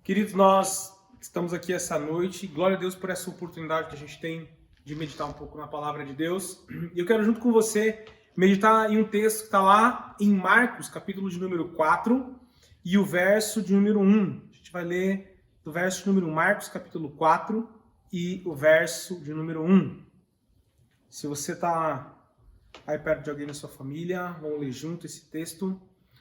Queridos, nós estamos aqui essa noite. Glória a Deus por essa oportunidade que a gente tem de meditar um pouco na palavra de Deus. E eu quero, junto com você, meditar em um texto que está lá em Marcos, capítulo de número 4, e o verso de número 1. A gente vai ler do verso de número 1, Marcos, capítulo 4, e o verso de número 1. Se você está aí perto de alguém na sua família, vamos ler junto esse texto.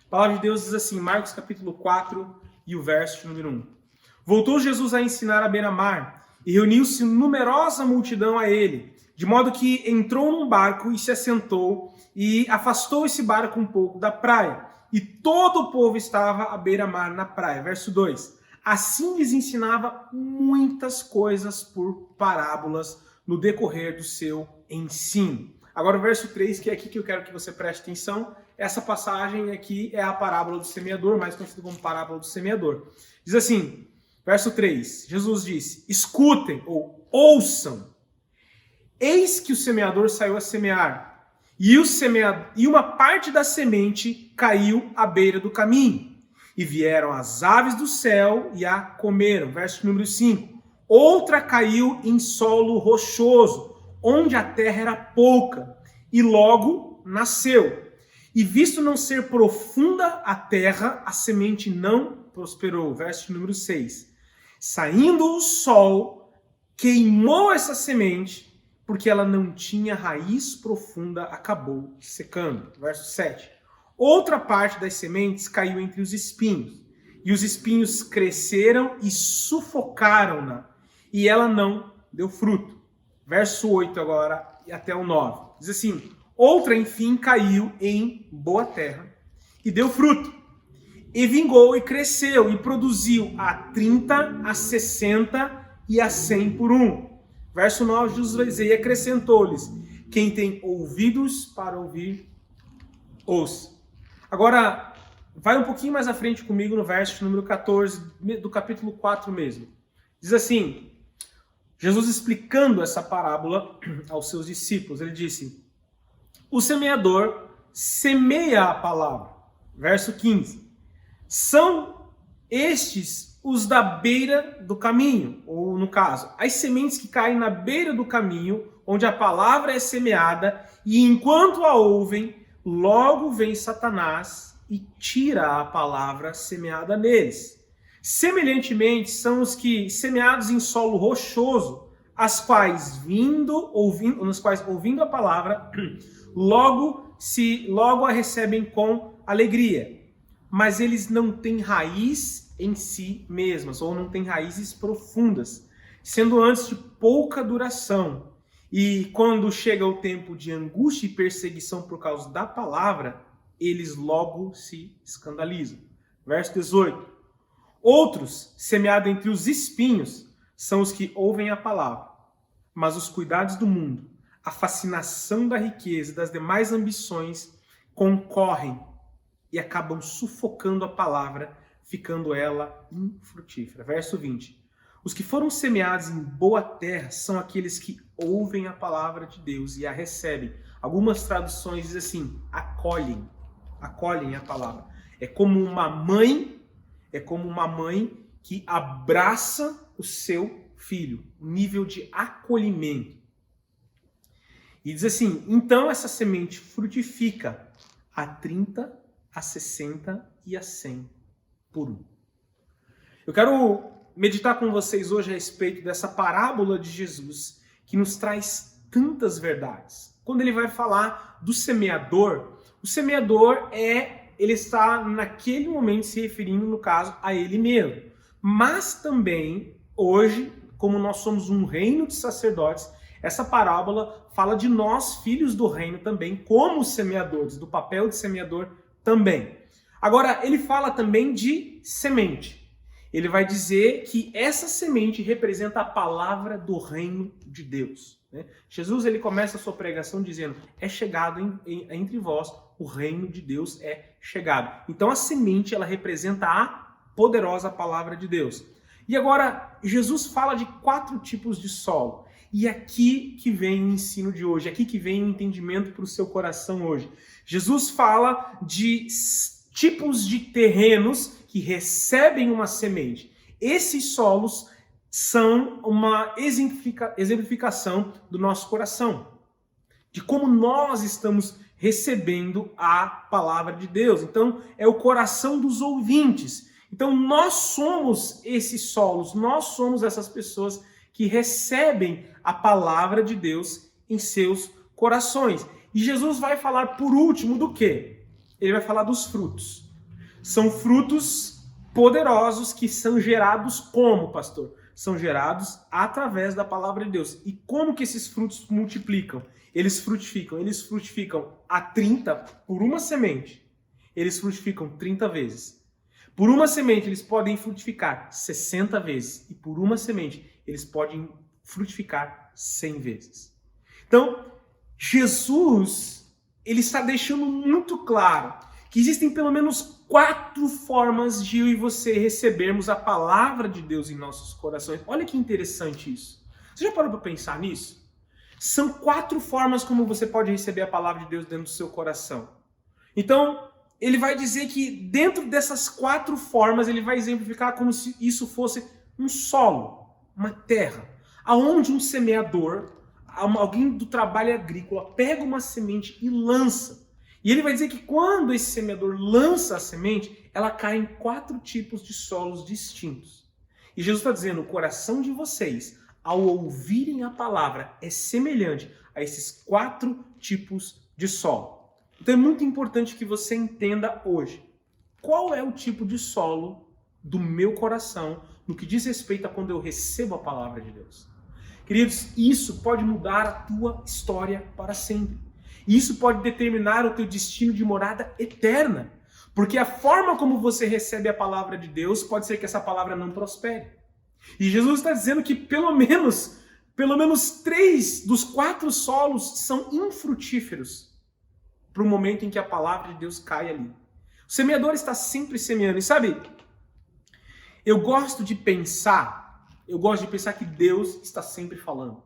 A palavra de Deus diz assim, Marcos, capítulo 4, e o verso de número 1. Voltou Jesus a ensinar à beira-mar, e reuniu-se numerosa multidão a ele, de modo que entrou num barco e se assentou, e afastou esse barco um pouco da praia. E todo o povo estava à beira-mar na praia. Verso 2. Assim lhes ensinava muitas coisas por parábolas no decorrer do seu ensino. Agora o verso 3, que é aqui que eu quero que você preste atenção. Essa passagem aqui é a parábola do semeador, mais conhecida como parábola do semeador. Diz assim, verso 3, Jesus disse, escutem ou ouçam. Eis que o semeador saiu a semear, e uma parte da semente caiu à beira do caminho. E vieram as aves do céu e a comeram. Verso número 5. Outra caiu em solo rochoso, onde a terra era pouca, e logo nasceu. E visto não ser profunda a terra, a semente não prosperou. Verso número 6. Saindo o sol, queimou essa semente, porque ela não tinha raiz profunda, acabou secando. Verso 7. Outra parte das sementes caiu entre os espinhos, e os espinhos cresceram e sufocaram-na, e ela não deu fruto. Verso 8 agora e até o 9. Diz assim, outra, enfim, caiu em boa terra e deu fruto. E vingou e cresceu e produziu a 30, a 60 e a 100 por um. Verso 9, Jesus vai dizer, e acrescentou-lhes, quem tem ouvidos para ouvir, ouça. Agora, vai um pouquinho mais à frente comigo no verso número 14 do capítulo 4 mesmo. Diz assim, Jesus explicando essa parábola aos seus discípulos, ele disse, o semeador semeia a palavra. Verso 15. São estes os da beira do caminho, ou no caso, as sementes que caem na beira do caminho, onde a palavra é semeada, e enquanto a ouvem, logo vem Satanás e tira a palavra semeada neles. Semelhantemente, são os que, semeados em solo rochoso, nos quais ouvindo a palavra, logo a recebem com alegria. Mas eles não têm raiz em si mesmas, ou não têm raízes profundas, sendo antes de pouca duração. E quando chega o tempo de angústia e perseguição por causa da palavra, eles logo se escandalizam. Verso 18. Outros, semeados entre os espinhos, são os que ouvem a palavra, mas os cuidados do mundo, a fascinação da riqueza e das demais ambições concorrem e acabam sufocando a palavra, ficando ela infrutífera. Verso 20. Os que foram semeados em boa terra são aqueles que ouvem a palavra de Deus e a recebem. Algumas traduções dizem assim, acolhem a palavra. É como uma mãe que abraça o seu filho, um nível de acolhimento. E diz assim, então essa semente frutifica a 30, a 60 e a 100 por um. Eu quero meditar com vocês hoje a respeito dessa parábola de Jesus que nos traz tantas verdades. Quando ele vai falar do semeador, o semeador ele está naquele momento se referindo, no caso, a ele mesmo. Mas também, hoje, como nós somos um reino de sacerdotes, essa parábola fala de nós, filhos do reino também, como semeadores, do papel de semeador também. Agora, ele fala também de semente. Ele vai dizer que essa semente representa a palavra do reino de Deus. Né? Jesus ele começa a sua pregação dizendo, é chegado entre vós, o reino de Deus é chegado. Então a semente ela representa a poderosa palavra de Deus. E agora, Jesus fala de 4 tipos de solo. E aqui que vem o ensino de hoje, aqui que vem o entendimento para o seu coração hoje. Jesus fala de tipos de terrenos que recebem uma semente. Esses solos são uma exemplificação do nosso coração, de como nós estamos recebendo a palavra de Deus. Então, é o coração dos ouvintes. Então, nós somos esses solos, nós somos essas pessoas que recebem a palavra de Deus em seus corações. E Jesus vai falar por último do quê? Ele vai falar dos frutos. São frutos poderosos que são gerados como, pastor? São gerados através da palavra de Deus. E como que esses frutos multiplicam? Eles frutificam a 30 por uma semente. Eles frutificam 30 vezes. Por uma semente eles podem frutificar 60 vezes. E por uma semente eles podem frutificar 100 vezes. Então, Jesus, ele está deixando muito claro que existem pelo menos 4 formas de eu e você recebermos a palavra de Deus em nossos corações. Olha que interessante isso. Você já parou para pensar nisso? São 4 formas como você pode receber a palavra de Deus dentro do seu coração. Então, ele vai dizer que dentro dessas 4 formas, ele vai exemplificar como se isso fosse um solo, uma terra, aonde um semeador, alguém do trabalho agrícola, pega uma semente e lança. E ele vai dizer que quando esse semeador lança a semente, ela cai em 4 tipos de solos distintos. E Jesus está dizendo, o coração de vocês, ao ouvirem a palavra, é semelhante a esses 4 tipos de solo. Então é muito importante que você entenda hoje qual é o tipo de solo do meu coração no que diz respeito a quando eu recebo a palavra de Deus. Queridos, isso pode mudar a tua história para sempre. Isso pode determinar o teu destino de morada eterna. Porque a forma como você recebe a palavra de Deus pode ser que essa palavra não prospere. E Jesus está dizendo que pelo menos 3 dos 4 solos são infrutíferos para o momento em que a palavra de Deus cai ali. O semeador está sempre semeando. E sabe, eu gosto de pensar que Deus está sempre falando.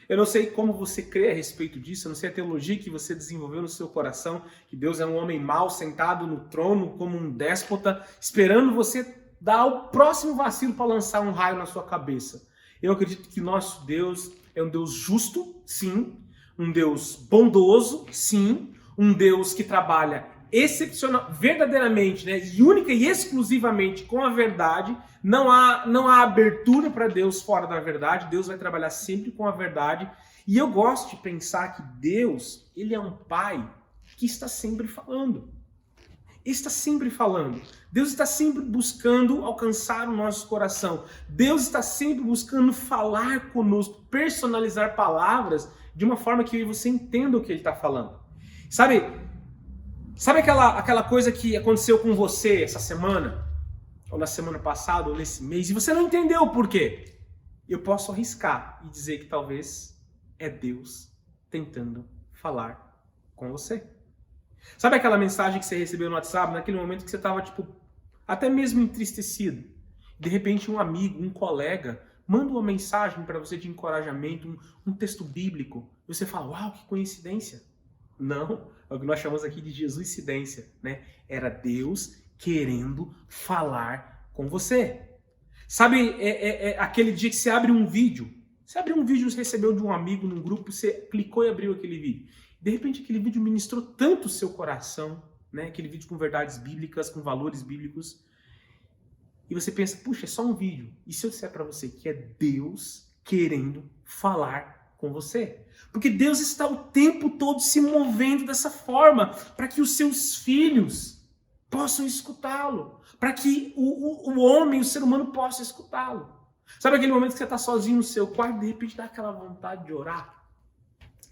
Eu não sei como você crê a respeito disso, eu não sei a teologia que você desenvolveu no seu coração, que Deus é um homem mau sentado no trono como um déspota, esperando você dar o próximo vacilo para lançar um raio na sua cabeça. Eu acredito que nosso Deus é um Deus justo, sim, um Deus bondoso, sim, um Deus que trabalha excepcional, verdadeiramente, né, e única e exclusivamente com a verdade. Não há abertura para Deus fora da verdade. Deus vai trabalhar sempre com a verdade. E eu gosto de pensar que Deus, ele é um pai que está sempre falando. Ele está sempre falando. Deus está sempre buscando alcançar o nosso coração. Deus está sempre buscando falar conosco, personalizar palavras de uma forma que você entenda o que ele está falando. Sabe aquela coisa que aconteceu com você essa semana? Ou na semana passada, ou nesse mês, e você não entendeu o porquê? Eu posso arriscar e dizer que talvez é Deus tentando falar com você. Sabe aquela mensagem que você recebeu no WhatsApp, naquele momento que você estava, até mesmo entristecido? De repente um amigo, um colega, manda uma mensagem para você de encorajamento, um texto bíblico, e você fala, uau, que coincidência. Não, é o que nós chamamos aqui de Jesuscidência, né? Era Deus querendo falar com você. Sabe, aquele dia que você abre um vídeo, você recebeu de um amigo num grupo, você clicou e abriu aquele vídeo. De repente aquele vídeo ministrou tanto o seu coração, né? Aquele vídeo com verdades bíblicas, com valores bíblicos, e você pensa, puxa, é só um vídeo. E se eu disser para você que é Deus querendo falar com você? Porque Deus está o tempo todo se movendo dessa forma, para que os seus filhos possam escutá-lo, para que o homem, o ser humano possa escutá-lo. Sabe aquele momento que você está sozinho no seu quarto e de repente dá aquela vontade de orar?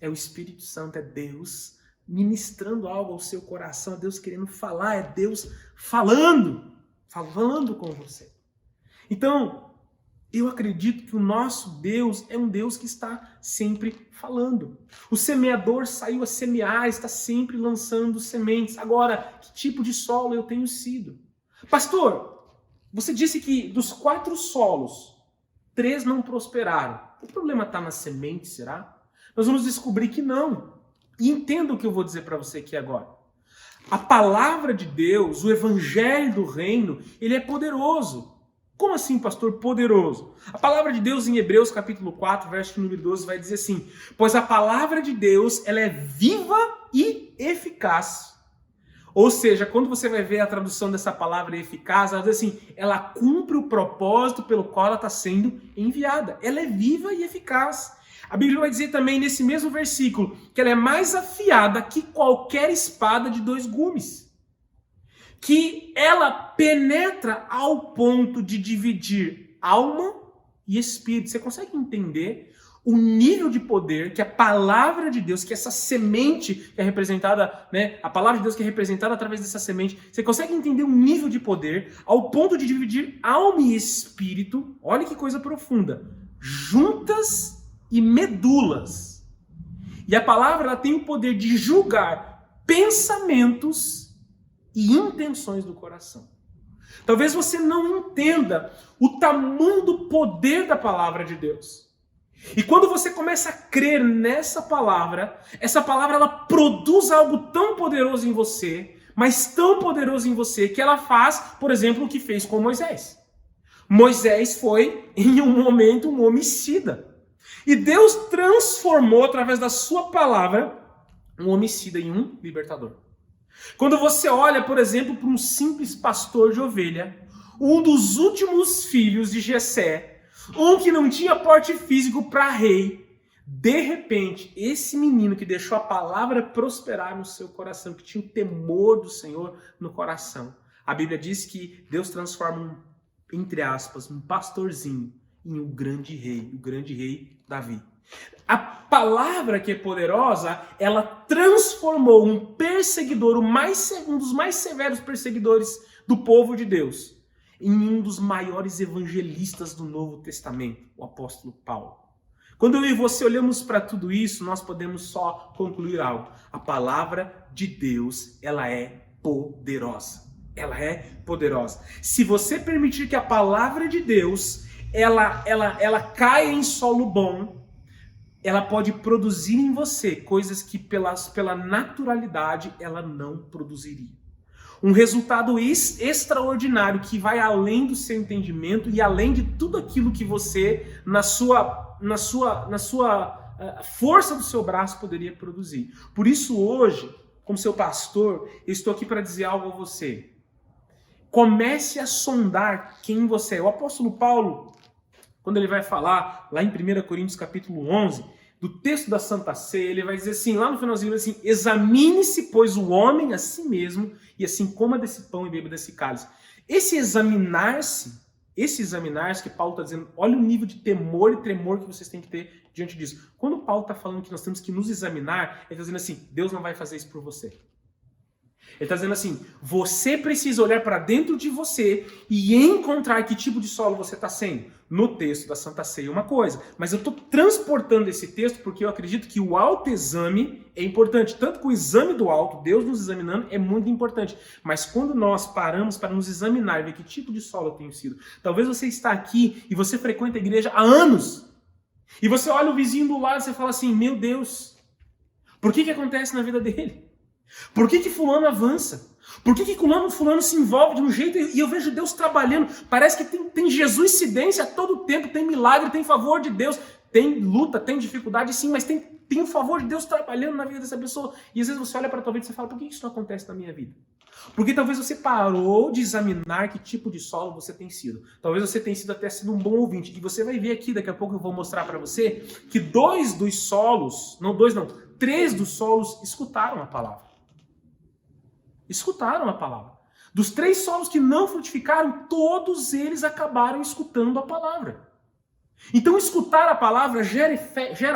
É o Espírito Santo, é Deus ministrando algo ao seu coração, é Deus querendo falar, é Deus falando com você. Então, eu acredito que o nosso Deus é um Deus que está sempre falando. O semeador saiu a semear, está sempre lançando sementes. Agora, que tipo de solo eu tenho sido? Pastor, você disse que dos 4 solos, 3 não prosperaram. O problema está na semente, será? Nós vamos descobrir que não. E entenda o que eu vou dizer para você aqui agora. A palavra de Deus, o evangelho do reino, ele é poderoso. Como assim, pastor? Poderoso. A palavra de Deus em Hebreus capítulo 4, verso número 12, vai dizer assim: pois a palavra de Deus, ela é viva e eficaz. Ou seja, quando você vai ver a tradução dessa palavra eficaz, ela diz assim, ela cumpre o propósito pelo qual ela está sendo enviada. Ela é viva e eficaz. A Bíblia vai dizer também nesse mesmo versículo que ela é mais afiada que qualquer espada de 2 gumes. Que ela penetra ao ponto de dividir alma e espírito. Você consegue entender o nível de poder que a palavra de Deus, que essa semente que é representada, né, a palavra de Deus que é representada através dessa semente, você consegue entender o nível de poder ao ponto de dividir alma e espírito, olha que coisa profunda, juntas e medulas. E a palavra ela tem o poder de julgar pensamentos e intenções do coração. Talvez você não entenda o tamanho do poder da palavra de Deus. E quando você começa a crer nessa palavra, essa palavra ela produz algo tão poderoso em você, mas tão poderoso em você, que ela faz, por exemplo, o que fez com Moisés. Moisés foi, em um momento, um homicida. E Deus transformou, através da sua palavra, um homicida em um libertador. Quando você olha, por exemplo, para um simples pastor de ovelha, um dos últimos filhos de Jessé, um que não tinha porte físico para rei, de repente, esse menino que deixou a palavra prosperar no seu coração, que tinha o temor do Senhor no coração, a Bíblia diz que Deus transforma, entre aspas, um pastorzinho em um grande rei, o grande rei Davi. A palavra que é poderosa, ela transformou um perseguidor, um dos mais severos perseguidores do povo de Deus, em um dos maiores evangelistas do Novo Testamento, o apóstolo Paulo. Quando eu e você olhamos para tudo isso, nós podemos só concluir algo. A palavra de Deus, ela é poderosa. Ela é poderosa. Se você permitir que a palavra de Deus, ela caia em solo bom, ela pode produzir em você coisas que pela naturalidade ela não produziria. Um resultado extraordinário que vai além do seu entendimento e além de tudo aquilo que você, na sua força do seu braço, poderia produzir. Por isso hoje, como seu pastor, eu estou aqui para dizer algo a você. Comece a sondar quem você é. O apóstolo Paulo, quando ele vai falar lá em 1 Coríntios capítulo 11, do texto da Santa Ceia, ele vai dizer assim, lá no finalzinho, assim, examine-se, pois, o homem a si mesmo, e assim coma desse pão e beba desse cálice. Esse examinar-se que Paulo está dizendo, olha o nível de temor e tremor que vocês têm que ter diante disso. Quando Paulo está falando que nós temos que nos examinar, ele está dizendo assim, Deus não vai fazer isso por você. Ele está dizendo assim, você precisa olhar para dentro de você e encontrar que tipo de solo você está sendo. No texto da Santa Ceia é uma coisa, mas eu estou transportando esse texto porque eu acredito que o autoexame é importante. Tanto que o exame do alto, Deus nos examinando, é muito importante. Mas quando nós paramos para nos examinar e ver que tipo de solo eu tenho sido, talvez você está aqui e você frequenta a igreja há anos, e você olha o vizinho do lado e você fala assim, meu Deus, por que acontece na vida dele? Por que fulano avança? Por que fulano se envolve de um jeito e eu vejo Deus trabalhando? Parece que tem Jesuicidência a todo tempo, tem milagre, tem favor de Deus, tem luta, tem dificuldade sim, mas tem o favor de Deus trabalhando na vida dessa pessoa. E às vezes você olha para a tua vida e você fala, por que isso não acontece na minha vida? Porque talvez você parou de examinar que tipo de solo você tem sido. Talvez você tenha sido até sido um bom ouvinte. E você vai ver aqui, daqui a pouco eu vou mostrar para você, que 3 dos solos escutaram a palavra. Escutaram a palavra. Dos 3 solos que não frutificaram, todos eles acabaram escutando a palavra. Então escutar a palavra gera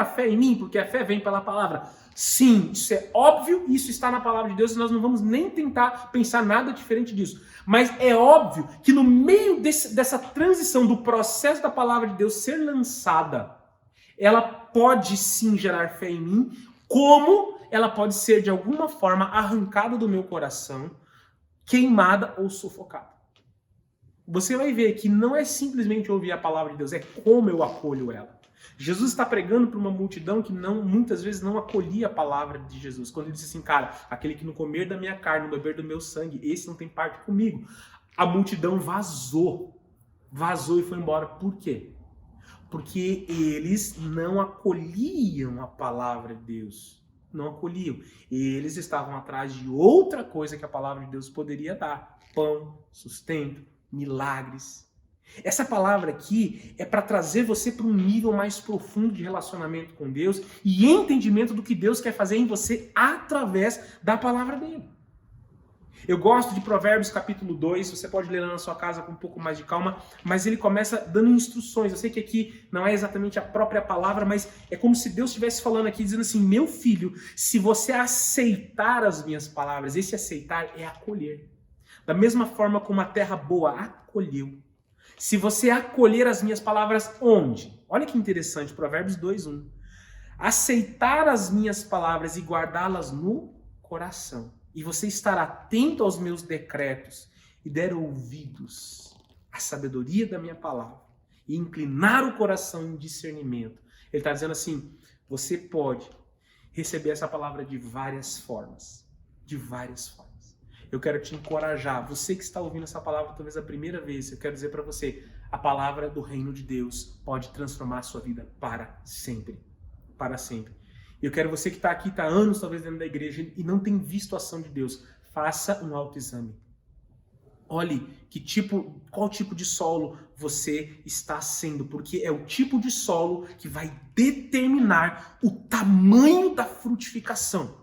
fé em mim, porque a fé vem pela palavra. Sim, isso é óbvio, isso está na palavra de Deus e nós não vamos nem tentar pensar nada diferente disso. Mas é óbvio que no meio dessa transição do processo da palavra de Deus ser lançada, ela pode sim gerar fé em mim, como ela pode ser de alguma forma arrancada do meu coração, queimada ou sufocada. Você vai ver que não é simplesmente ouvir a palavra de Deus, é como eu acolho ela. Jesus está pregando para uma multidão que muitas vezes não acolhia a palavra de Jesus. Quando ele disse assim, cara, aquele que não comer da minha carne, não beber do meu sangue, esse não tem parte comigo. A multidão vazou vazou e foi embora. Por quê? Porque eles não acolhiam a palavra de Deus. Não acolhiam. Eles estavam atrás de outra coisa que a palavra de Deus poderia dar. Pão, sustento, milagres. Essa palavra aqui é para trazer você para um nível mais profundo de relacionamento com Deus e entendimento do que Deus quer fazer em você através da palavra dele. Eu gosto de Provérbios capítulo 2, você pode ler lá na sua casa com um pouco mais de calma, mas ele começa dando instruções. Eu sei que aqui não é exatamente a própria palavra, mas é como se Deus estivesse falando aqui, dizendo assim, meu filho, se você aceitar as minhas palavras, esse aceitar é acolher. Da mesma forma como a terra boa acolheu. Se você acolher as minhas palavras, onde? Olha que interessante, Provérbios 2:1. Aceitar as minhas palavras e guardá-las no coração. E você estar atento aos meus decretos e der ouvidos à sabedoria da minha palavra e inclinar o coração em discernimento. Ele está dizendo assim, você pode receber essa palavra de várias formas. De várias formas. Eu quero te encorajar, você que está ouvindo essa palavra talvez a primeira vez, eu quero dizer para você, a palavra do reino de Deus pode transformar a sua vida para sempre. Para sempre. Eu quero você que está aqui, está há anos talvez dentro da igreja e não tem visto a ação de Deus. Faça um autoexame. Olhe qual tipo de solo você está sendo, porque é o tipo de solo que vai determinar o tamanho da frutificação.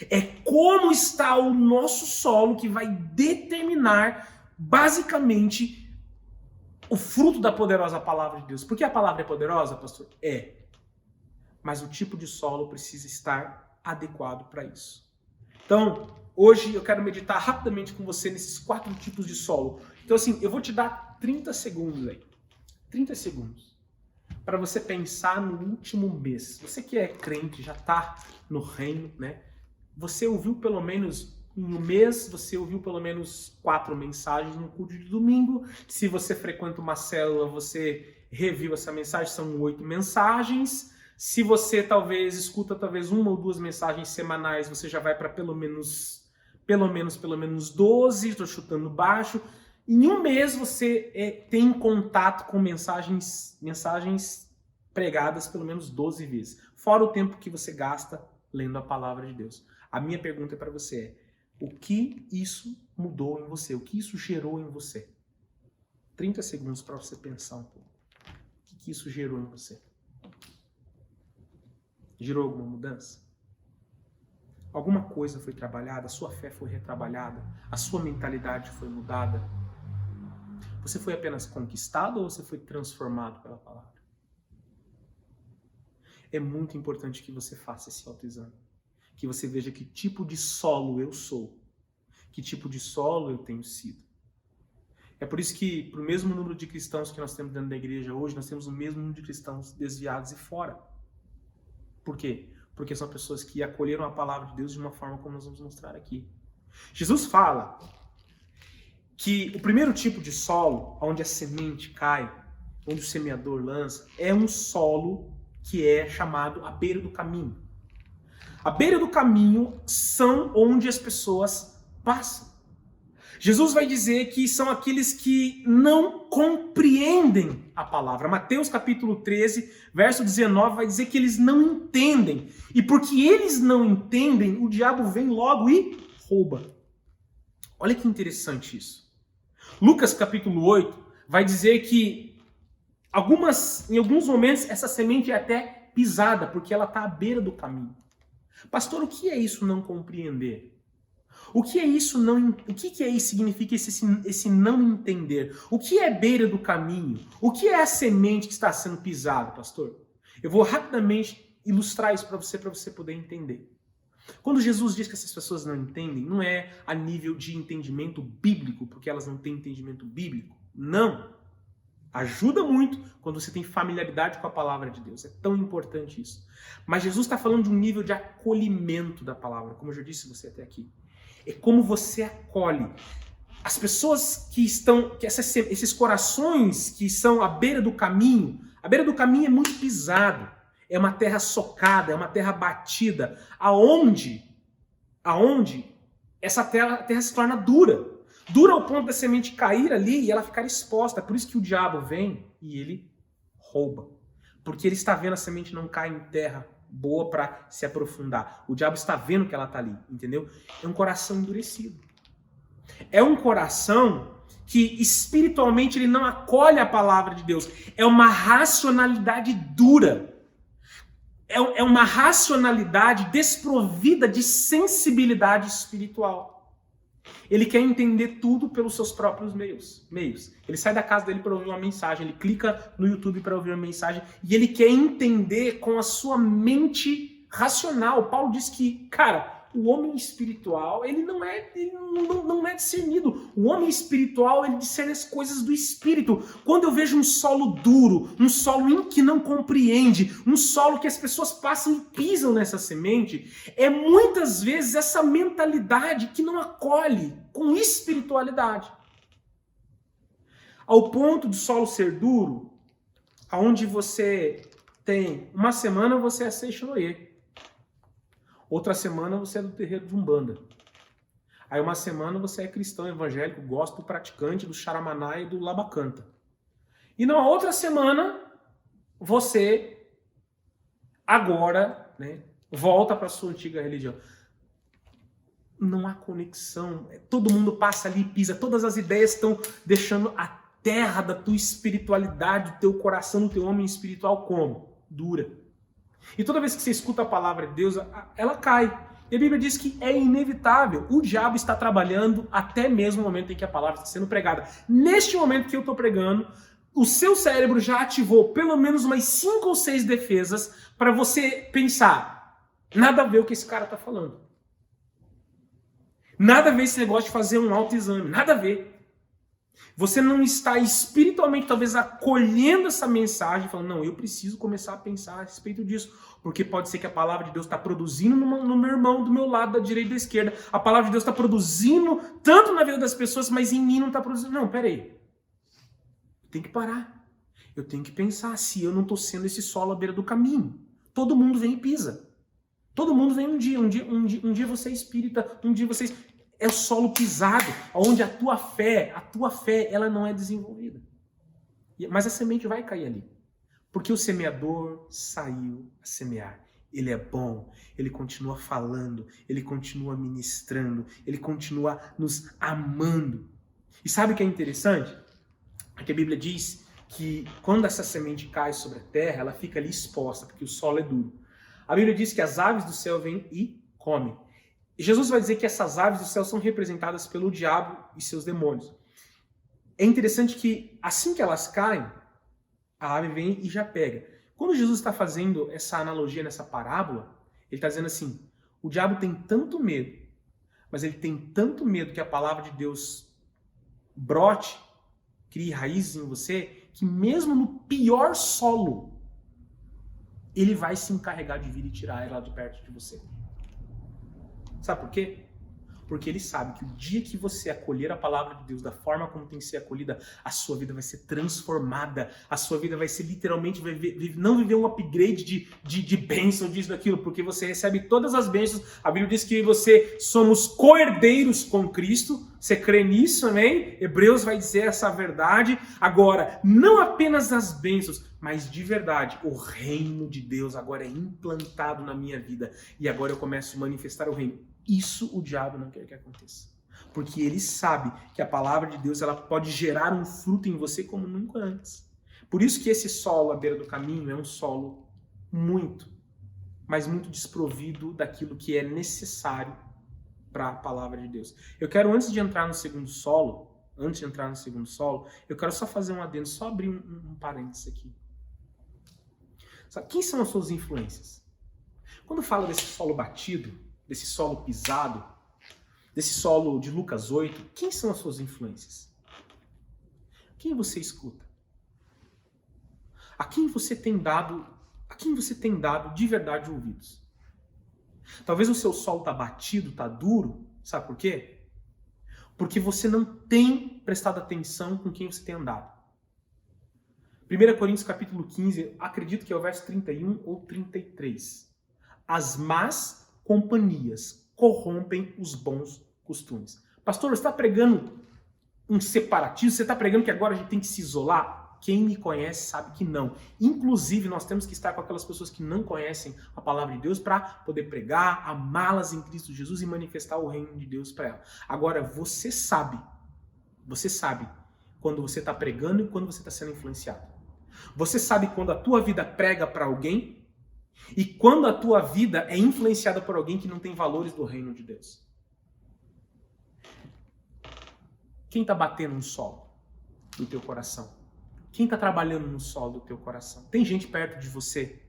É como está o nosso solo que vai determinar, basicamente, o fruto da poderosa palavra de Deus. Por que a palavra é poderosa, pastor? É. Mas o tipo de solo precisa estar adequado para isso. Então, hoje eu quero meditar rapidamente com você nesses 4 tipos de solo. Então, assim, eu vou te dar 30 segundos aí. 30 segundos. Para você pensar no último mês. Você que é crente, já está no reino, né? Você ouviu pelo menos, em um mês, você ouviu pelo menos 4 mensagens no culto de domingo. Se você frequenta uma célula, você reviu essa mensagem, são 8 mensagens. Se você talvez escuta uma ou 2 mensagens semanais, você já vai para pelo menos 12, estou chutando baixo. Em um mês você tem contato com mensagens pregadas pelo menos 12 vezes. Fora o tempo que você gasta lendo a palavra de Deus. A minha pergunta para você é, o que isso mudou em você? O que isso gerou em você? 30 segundos para você pensar um pouco. O que isso gerou em você? Gerou alguma mudança? Alguma coisa foi trabalhada? A sua fé foi retrabalhada? A sua mentalidade foi mudada? Você foi apenas conquistado ou você foi transformado pela palavra? É muito importante que você faça esse autoexame. Que você veja que tipo de solo eu sou. Que tipo de solo eu tenho sido. É por isso que, para o mesmo número de cristãos que nós temos dentro da igreja hoje, nós temos o mesmo número de cristãos desviados e fora. Por quê? Porque são pessoas que acolheram a palavra de Deus de uma forma como nós vamos mostrar aqui. Jesus fala que o primeiro tipo de solo, onde a semente cai, onde o semeador lança, é um solo que é chamado à beira do caminho. À beira do caminho são onde as pessoas passam. Jesus vai dizer que são aqueles que não compreendem a palavra. Mateus capítulo 13, verso 19, vai dizer que eles não entendem. E porque eles não entendem, o diabo vem logo e rouba. Olha que interessante isso. Lucas capítulo 8 vai dizer que em alguns momentos essa semente é até pisada, porque ela está à beira do caminho. Pastor, o que é isso não compreender? O que é isso o que é isso significa esse não entender? O que é beira do caminho? O que é a semente que está sendo pisada, pastor? Eu vou rapidamente ilustrar isso para você poder entender. Quando Jesus diz que essas pessoas não entendem, não é a nível de entendimento bíblico, porque elas não têm entendimento bíblico. Não. Ajuda muito quando você tem familiaridade com a palavra de Deus. É tão importante isso. Mas Jesus está falando de um nível de acolhimento da palavra, como eu já disse você até aqui. É como você acolhe. As pessoas esses corações que são à beira do caminho, a beira do caminho é muito pisado. É uma terra socada, é uma terra batida, aonde essa terra se torna dura. dura ao ponto da semente cair ali e ela ficar exposta. É por isso que o diabo vem e ele rouba. Porque ele está vendo a semente não cair em terra boa para se aprofundar. O diabo está vendo que ela está ali, entendeu? É um coração endurecido. É um coração que espiritualmente ele não acolhe a palavra de Deus. É uma racionalidade dura. É uma racionalidade desprovida de sensibilidade espiritual. Ele quer entender tudo pelos seus próprios meios. Ele sai da casa dele para ouvir uma mensagem, ele clica no YouTube para ouvir uma mensagem e ele quer entender com a sua mente racional. Paulo diz que, cara, o homem espiritual, ele não é discernido. O homem espiritual, ele discerne as coisas do espírito. Quando eu vejo um solo duro, um solo em que não compreende, um solo que as pessoas passam e pisam nessa semente, é muitas vezes essa mentalidade que não acolhe com espiritualidade. Ao ponto do solo ser duro, aonde você tem uma semana você é Seixonoye. Outra semana você é do terreiro de Umbanda. Aí uma semana você é cristão, evangélico, gospel, praticante do Xaramaná e do Labacanta. E na outra semana você agora, né, volta para sua antiga religião. Não há conexão. Todo mundo passa ali e pisa. Todas as ideias estão deixando a terra da tua espiritualidade, do teu coração, do teu homem espiritual como? Dura. E toda vez que você escuta a palavra de Deus, ela cai. E a Bíblia diz que é inevitável. O diabo está trabalhando até mesmo no momento em que a palavra está sendo pregada. Neste momento que eu estou pregando, o seu cérebro já ativou pelo menos umas 5 ou 6 defesas para você pensar, nada a ver o que esse cara está falando. Nada a ver esse negócio de fazer um autoexame. Nada a ver. Você não está espiritualmente, talvez, acolhendo essa mensagem, falando, não, eu preciso começar a pensar a respeito disso, porque pode ser que a palavra de Deus está produzindo no meu irmão, do meu lado, da direita e da esquerda. A palavra de Deus está produzindo tanto na vida das pessoas, mas em mim não está produzindo. Não, peraí. Tem que parar. Eu tenho que pensar se eu não estou sendo esse solo à beira do caminho. Todo mundo vem e pisa. Todo mundo vem um dia você é espírita, um dia você é o solo pisado, onde a tua fé, ela não é desenvolvida. Mas a semente vai cair ali. Porque o semeador saiu a semear. Ele é bom, ele continua falando, ele continua ministrando, ele continua nos amando. E sabe o que é interessante? É que a Bíblia diz que quando essa semente cai sobre a terra, ela fica ali exposta, porque o solo é duro. A Bíblia diz que as aves do céu vêm e comem. E Jesus vai dizer que essas aves do céu são representadas pelo diabo e seus demônios. É interessante que assim que elas caem, a ave vem e já pega. Quando Jesus está fazendo essa analogia nessa parábola, ele está dizendo assim, o diabo tem tanto medo, mas ele tem tanto medo que a palavra de Deus brote, crie raízes em você, que mesmo no pior solo, ele vai se encarregar de vir e tirar ela de perto de você. Sabe por quê? Porque ele sabe que o dia que você acolher a palavra de Deus da forma como tem que ser acolhida, a sua vida vai ser transformada. A sua vida vai ser literalmente, não viver um upgrade de bênção, disso, daquilo, porque você recebe todas as bênçãos. A Bíblia diz que você somos co-herdeiros com Cristo. Você crê nisso, amém? Hebreus vai dizer essa verdade. Agora, não apenas as bênçãos, mas de verdade, o reino de Deus agora é implantado na minha vida. E agora eu começo a manifestar o reino. Isso o diabo não quer que aconteça. Porque ele sabe que a palavra de Deus ela pode gerar um fruto em você como nunca antes. Por isso que esse solo à beira do caminho é um solo mas muito desprovido daquilo que é necessário para a palavra de Deus. Eu quero, antes de entrar no segundo solo, eu quero só fazer um adendo, só abrir um parênteses aqui. Sabe, quem são as suas influências? Quando fala desse solo batido, desse solo pisado, desse solo de Lucas 8, quem são as suas influências? Quem você escuta? A quem você tem dado de verdade ouvidos? Talvez o seu solo está batido, está duro, sabe por quê? Porque você não tem prestado atenção com quem você tem andado. 1 Coríntios capítulo 15, acredito que é o verso 31 ou 33. As más companhias corrompem os bons costumes. Pastor, você está pregando um separatismo? Você está pregando que agora a gente tem que se isolar? Quem me conhece sabe que não. Inclusive, nós temos que estar com aquelas pessoas que não conhecem a palavra de Deus para poder pregar, amá-las em Cristo Jesus e manifestar o reino de Deus para elas. Agora, você sabe quando você está pregando e quando você está sendo influenciado. Você sabe quando a tua vida prega para alguém e quando a tua vida é influenciada por alguém que não tem valores do reino de Deus. Quem está batendo no solo do teu coração? Quem está trabalhando no solo do teu coração? Tem gente perto de você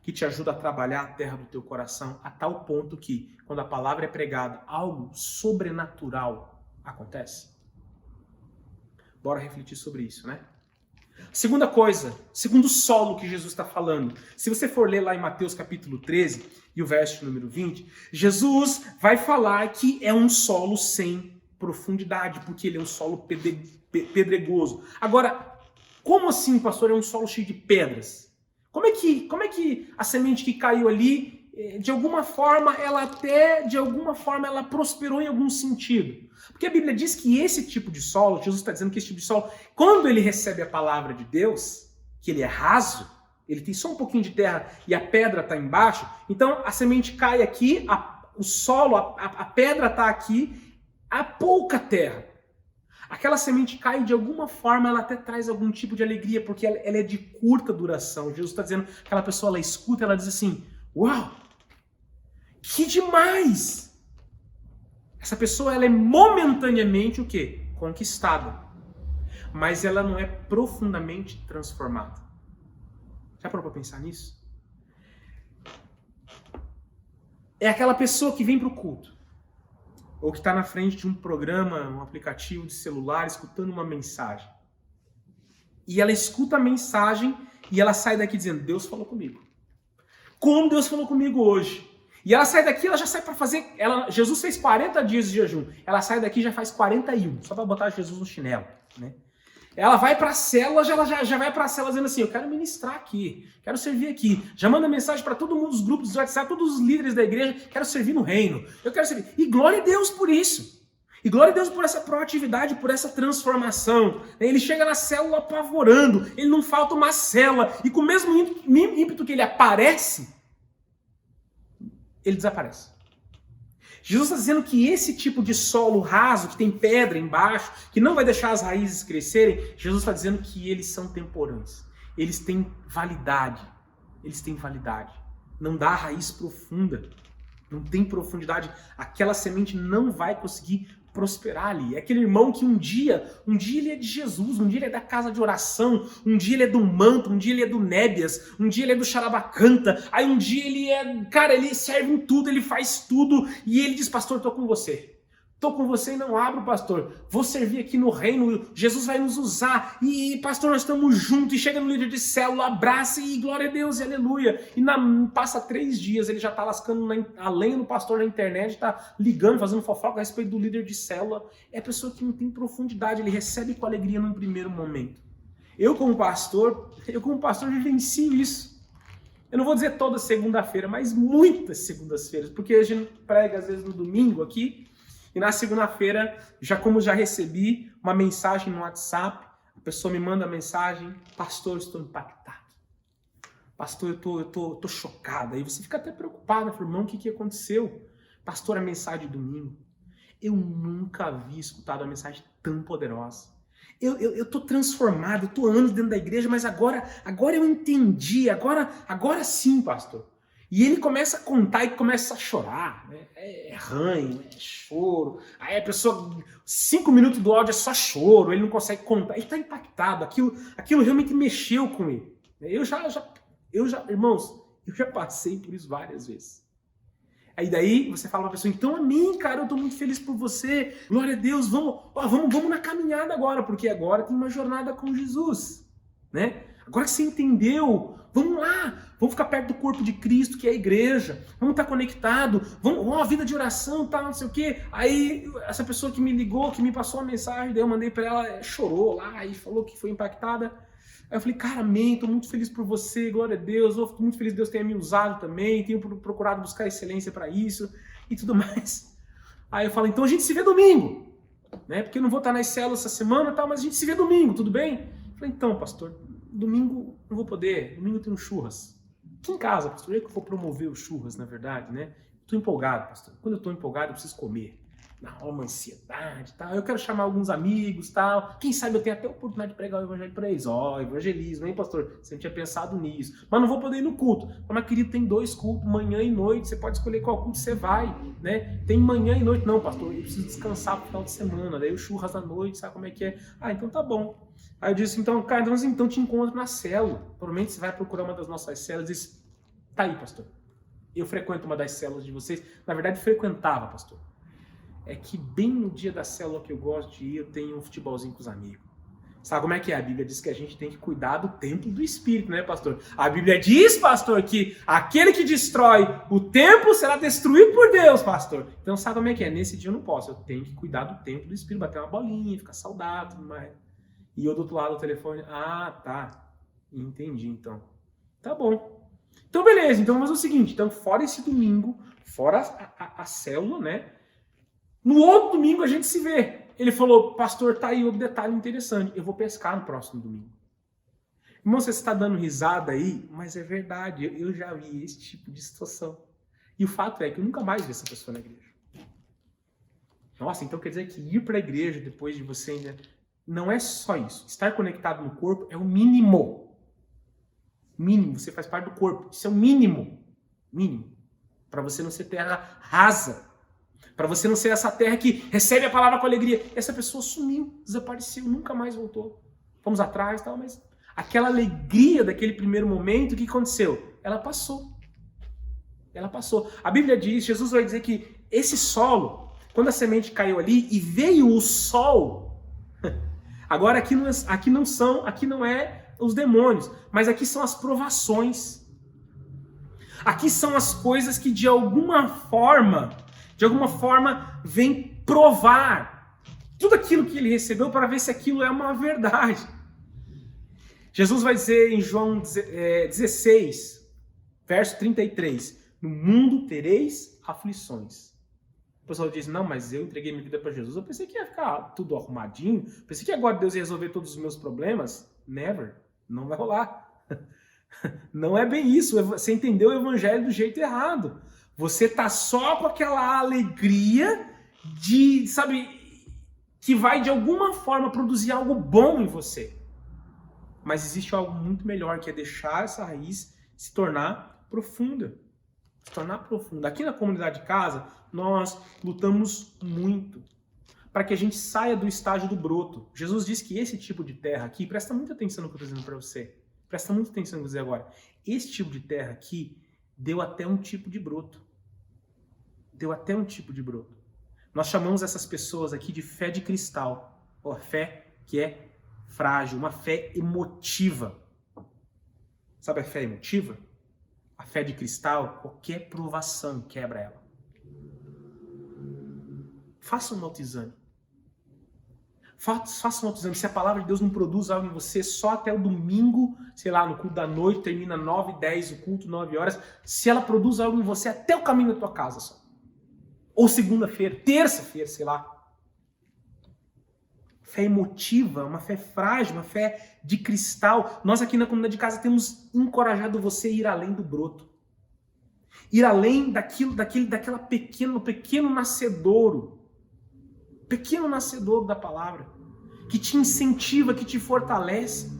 que te ajuda a trabalhar a terra do teu coração a tal ponto que, quando a palavra é pregada, algo sobrenatural acontece? Bora refletir sobre isso, né? Segunda coisa, segundo solo que Jesus está falando. Se você for ler lá em Mateus capítulo 13 e o verso número 20, Jesus vai falar que é um solo sem profundidade, porque ele é um solo pedregoso. Agora, como assim, pastor, é um solo cheio de pedras? Como é que a semente que caiu ali, de alguma forma, ela prosperou em algum sentido? Porque a Bíblia diz que esse tipo de solo, Jesus está dizendo que esse tipo de solo, quando ele recebe a palavra de Deus, que ele é raso, ele tem só um pouquinho de terra e a pedra está embaixo, então a semente cai aqui, o solo, a pedra está aqui, há pouca terra. Aquela semente cai de alguma forma, ela até traz algum tipo de alegria, porque ela é de curta duração. Jesus está dizendo que aquela pessoa, ela escuta, ela diz assim, uau, que demais! Essa pessoa, ela é momentaneamente o quê? Conquistada. Mas ela não é profundamente transformada. Já parou para pensar nisso? É aquela pessoa que vem para o culto, ou que está na frente de um programa, um aplicativo de celular, escutando uma mensagem. E ela escuta a mensagem e ela sai daqui dizendo, Deus falou comigo. Como Deus falou comigo hoje? E ela sai daqui, ela já sai para fazer... Jesus fez 40 dias de jejum. Ela sai daqui e já faz 41, só para botar Jesus no chinelo, né? Ela vai para a célula, já vai para a célula dizendo assim, eu quero ministrar aqui, quero servir aqui. Já manda mensagem para todo mundo, os grupos do WhatsApp, todos os líderes da igreja, quero servir no reino. Eu quero servir. E glória a Deus por isso. E glória a Deus por essa proatividade, por essa transformação. Ele chega na célula apavorando, ele não falta uma célula. E com o mesmo ímpeto que ele aparece, ele desaparece. Jesus está dizendo que esse tipo de solo raso, que tem pedra embaixo, que não vai deixar as raízes crescerem, Jesus está dizendo que eles são temporâneos. Eles têm validade. Eles têm validade. Não dá raiz profunda. Não tem profundidade. Aquela semente não vai conseguir prosperar ali. É aquele irmão que um dia ele é de Jesus, um dia ele é da casa de oração, um dia ele é do manto, um dia ele é do Nébias, um dia ele é do Xarabacanta, aí um dia ele serve em tudo, ele faz tudo, e ele diz, pastor, estou com você. Estou com você e não abro, pastor. Vou servir aqui no reino, Jesus vai nos usar. E, pastor, nós estamos juntos. E chega no líder de célula, abraça e glória a Deus e aleluia. E passa 3 dias, ele já está lascando a lenha no pastor na internet, está ligando, fazendo fofoca a respeito do líder de célula. É a pessoa que não tem profundidade, ele recebe com alegria num primeiro momento. Eu como pastor vivencio isso. Eu não vou dizer toda segunda-feira, mas muitas segundas-feiras, porque a gente prega às vezes no domingo aqui, e na segunda-feira, como já recebi uma mensagem no WhatsApp, a pessoa me manda a mensagem, pastor, estou impactado. Pastor, eu tô chocada. Aí você fica até preocupado, irmão, o que aconteceu? Pastor, a mensagem de domingo. Eu nunca havia escutado uma mensagem tão poderosa. Eu tô transformado, eu tô anos dentro da igreja, mas agora eu entendi, agora sim, pastor. E ele começa a contar e começa a chorar, né? É ranho, é choro. Aí a pessoa, 5 minutos do áudio é só choro, ele não consegue contar. Ele está impactado, aquilo realmente mexeu com ele. Irmãos, eu já passei por isso várias vezes. Aí daí você fala pra pessoa, então amém, cara, eu tô muito feliz por você. Glória a Deus, vamos na caminhada agora, porque agora tem uma jornada com Jesus, né? Agora que você entendeu, vamos lá, vamos ficar perto do corpo de Cristo, que é a igreja, vamos estar conectado, vamos a vida de oração, tal, não sei o quê. Aí essa pessoa que me ligou, que me passou uma mensagem, daí eu mandei para ela, chorou lá e falou que foi impactada. Aí eu falei, cara, amém, tô muito feliz por você, glória a Deus, eu tô muito feliz que Deus tenha me usado também, tenho procurado buscar excelência para isso e tudo mais. Aí eu falo, então a gente se vê domingo. né? Porque eu não vou estar nas células essa semana, tal, mas a gente se vê domingo, tudo bem? Eu falei, então, pastor, domingo não vou poder, domingo eu tenho churras. Aqui em casa, pastor, eu que vou promover os churras, na verdade, né? Estou empolgado, pastor. Quando eu estou empolgado, eu preciso comer. Dá uma ansiedade, tal. Eu quero chamar alguns amigos, tal. Quem sabe eu tenho até a oportunidade de pregar o evangelho para eles. Evangelismo, hein, pastor? Você não tinha pensado nisso. Mas não vou poder ir no culto. Mas, querido, tem 2 cultos, manhã e noite. Você pode escolher qual culto você vai, né? Tem manhã e noite. Não, pastor, eu preciso descansar pro final de semana. Daí o churras à noite, sabe como é que é? Ah, então tá bom. Aí eu disse, então, cara, então te encontro na célula. Provavelmente você vai procurar uma das nossas células e diz, tá aí, pastor. Eu frequento uma das células de vocês. Na verdade, frequentava, pastor. É que bem no dia da célula que eu gosto de ir, eu tenho um futebolzinho com os amigos. Sabe como é que é? A Bíblia diz que a gente tem que cuidar do templo do Espírito, né, pastor? A Bíblia diz, pastor, que aquele que destrói o templo será destruído por Deus, pastor. Então sabe como é que é? Nesse dia eu não posso. Eu tenho que cuidar do templo do Espírito, bater uma bolinha, ficar saudável, tudo mais. E eu do outro lado do telefone, tá. Entendi, então. Tá bom. Então beleza, então vamos fazer o seguinte. Então fora esse domingo, fora a célula, né? No outro domingo a gente se vê. Ele falou, pastor, tá aí outro detalhe interessante. Eu vou pescar no próximo domingo. Irmão, você está dando risada aí, mas é verdade. Eu já vi esse tipo de situação. E o fato é que eu nunca mais vi essa pessoa na igreja. Nossa, então quer dizer que ir para a igreja depois de você ainda... Não é só isso. Estar conectado no corpo é o mínimo. Mínimo. Você faz parte do corpo. Isso é o mínimo. Mínimo. Para você não ser terra rasa. Para você não ser essa terra que recebe a palavra com alegria. Essa pessoa sumiu, desapareceu, nunca mais voltou. Fomos atrás e tal, mas aquela alegria daquele primeiro momento, o que aconteceu? Ela passou. Ela passou. A Bíblia diz, Jesus vai dizer que esse solo, quando a semente caiu ali e veio o sol, agora aqui não é os demônios, mas aqui são as provações. Aqui são as coisas que de alguma forma vem provar tudo aquilo que ele recebeu para ver se aquilo é uma verdade. Jesus vai dizer em João 16, verso 33, no mundo tereis aflições. O pessoal diz, não, mas eu entreguei minha vida para Jesus, eu pensei que ia ficar tudo arrumadinho, pensei que agora Deus ia resolver todos os meus problemas. Never, não vai rolar. Não é bem isso, você entendeu o evangelho do jeito errado. Você tá só com aquela alegria de, sabe, que vai de alguma forma produzir algo bom em você. Mas existe algo muito melhor, que é deixar essa raiz se tornar profunda. Se tornar profunda. Aqui na comunidade de casa, nós lutamos muito para que a gente saia do estágio do broto. Jesus disse que esse tipo de terra aqui, presta muita atenção no que eu estou dizendo para você. Presta muita atenção no que eu vou dizer agora. Esse tipo de terra aqui deu até um tipo de broto. Deu até um tipo de broto. Nós chamamos essas pessoas aqui de fé de cristal. Ou fé que é frágil, uma fé emotiva. Sabe a fé emotiva? A fé de cristal, qualquer provação quebra ela. Faça um autoexame. Faça um autoexame. Se a palavra de Deus não produz algo em você só até o domingo, sei lá, no culto da noite, termina 9h10 o culto, 9 horas. Se ela produz algo em você até o caminho da tua casa só. Ou segunda-feira, terça-feira, sei lá. Fé emotiva, uma fé frágil, uma fé de cristal. Nós aqui na comunidade de casa temos encorajado você a ir além do broto. Ir além daquela pequeno nascedouro. Pequeno nascedouro da palavra. Que te incentiva, que te fortalece.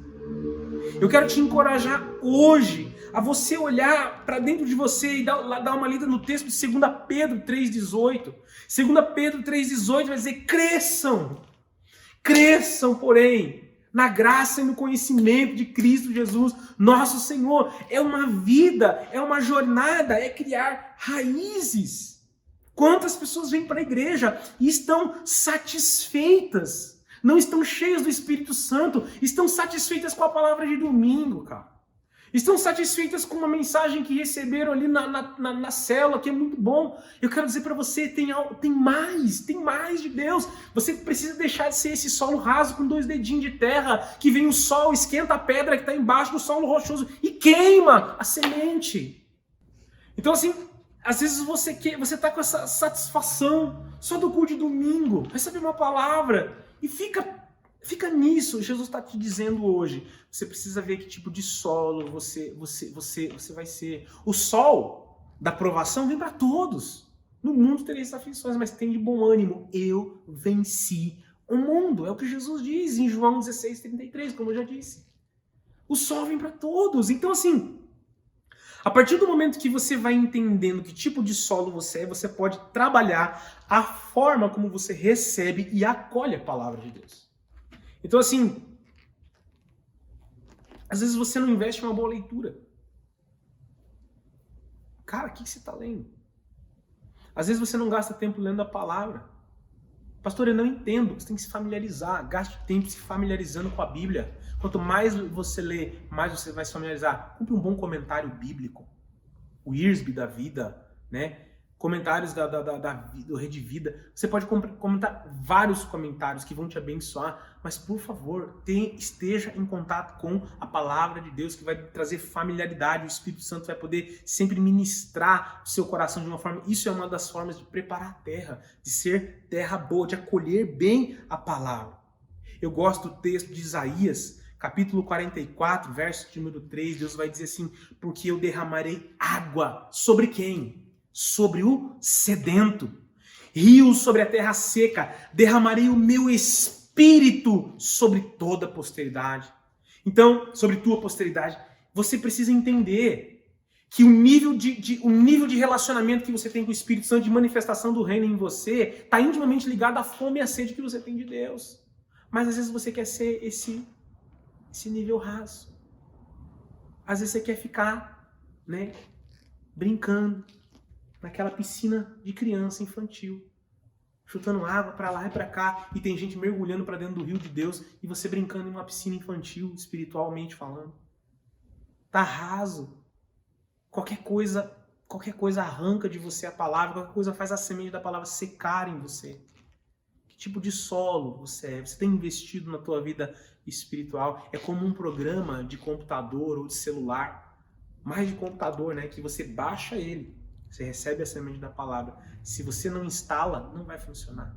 Eu quero te encorajar hoje a você olhar para dentro de você e dar uma lida no texto de 2 Pedro 3,18. 2 Pedro 3,18 vai dizer, cresçam, porém, na graça e no conhecimento de Cristo Jesus, nosso Senhor. É uma vida, é uma jornada, é criar raízes. Quantas pessoas vêm para a igreja e estão satisfeitas, não estão cheias do Espírito Santo, estão satisfeitas com a palavra de domingo, cara. Estão satisfeitas com uma mensagem que receberam ali na célula, que é muito bom. Eu quero dizer para você, tem mais de Deus. Você precisa deixar de ser esse solo raso com 2 dedinhos de terra, que vem o sol, esquenta a pedra que está embaixo do solo rochoso e queima a semente. Então assim, Às vezes você tá com essa satisfação só do culto de domingo, recebe uma palavra e fica nisso. Jesus está te dizendo hoje, você precisa ver que tipo de solo você vai ser. O sol da provação vem para todos. No mundo tereis aflições, mas tem de bom ânimo. Eu venci o mundo. É o que Jesus diz em João 16:33, como eu já disse. O sol vem para todos. Então, assim, a partir do momento que você vai entendendo que tipo de solo você é, você pode trabalhar a forma como você recebe e acolhe a palavra de Deus. Então, assim, às vezes você não investe em uma boa leitura. Cara, o que você está lendo? Às vezes você não gasta tempo lendo a palavra. Pastor, eu não entendo. Você tem que se familiarizar. Gaste tempo se familiarizando com a Bíblia. Quanto mais você lê, mais você vai se familiarizar. Compre um bom comentário bíblico. O Wiersbe da vida, né? Comentários do Rede Vida. Você pode comentar vários comentários que vão te abençoar, mas por favor, esteja em contato com a palavra de Deus, que vai trazer familiaridade. O Espírito Santo vai poder sempre ministrar o seu coração de uma forma. Isso é uma das formas de preparar a terra, de ser terra boa, de acolher bem a palavra. Eu gosto do texto de Isaías, capítulo 44, verso de número 3, Deus vai dizer assim: porque eu derramarei água sobre quem? Sobre o sedento. Rios sobre a terra seca. Derramarei o meu espírito sobre toda a posteridade. Então, sobre tua posteridade, você precisa entender que o nível de relacionamento que você tem com o Espírito Santo, de manifestação do reino em você, está intimamente ligado à fome e à sede que você tem de Deus. Mas às vezes você quer ser esse nível raso. Às vezes você quer ficar, né, brincando naquela piscina de criança infantil, chutando água para lá e para cá, e tem gente mergulhando para dentro do rio de Deus e você brincando em uma piscina infantil, espiritualmente falando. Tá raso. Qualquer coisa arranca de você a palavra, qualquer coisa faz a semente da palavra secar em você. Que tipo de solo você é? Você tem investido na tua vida espiritual? É como um programa de computador ou de celular, mais de computador, né? Que você baixa ele, você recebe a semente da palavra. Se você não instala, não vai funcionar.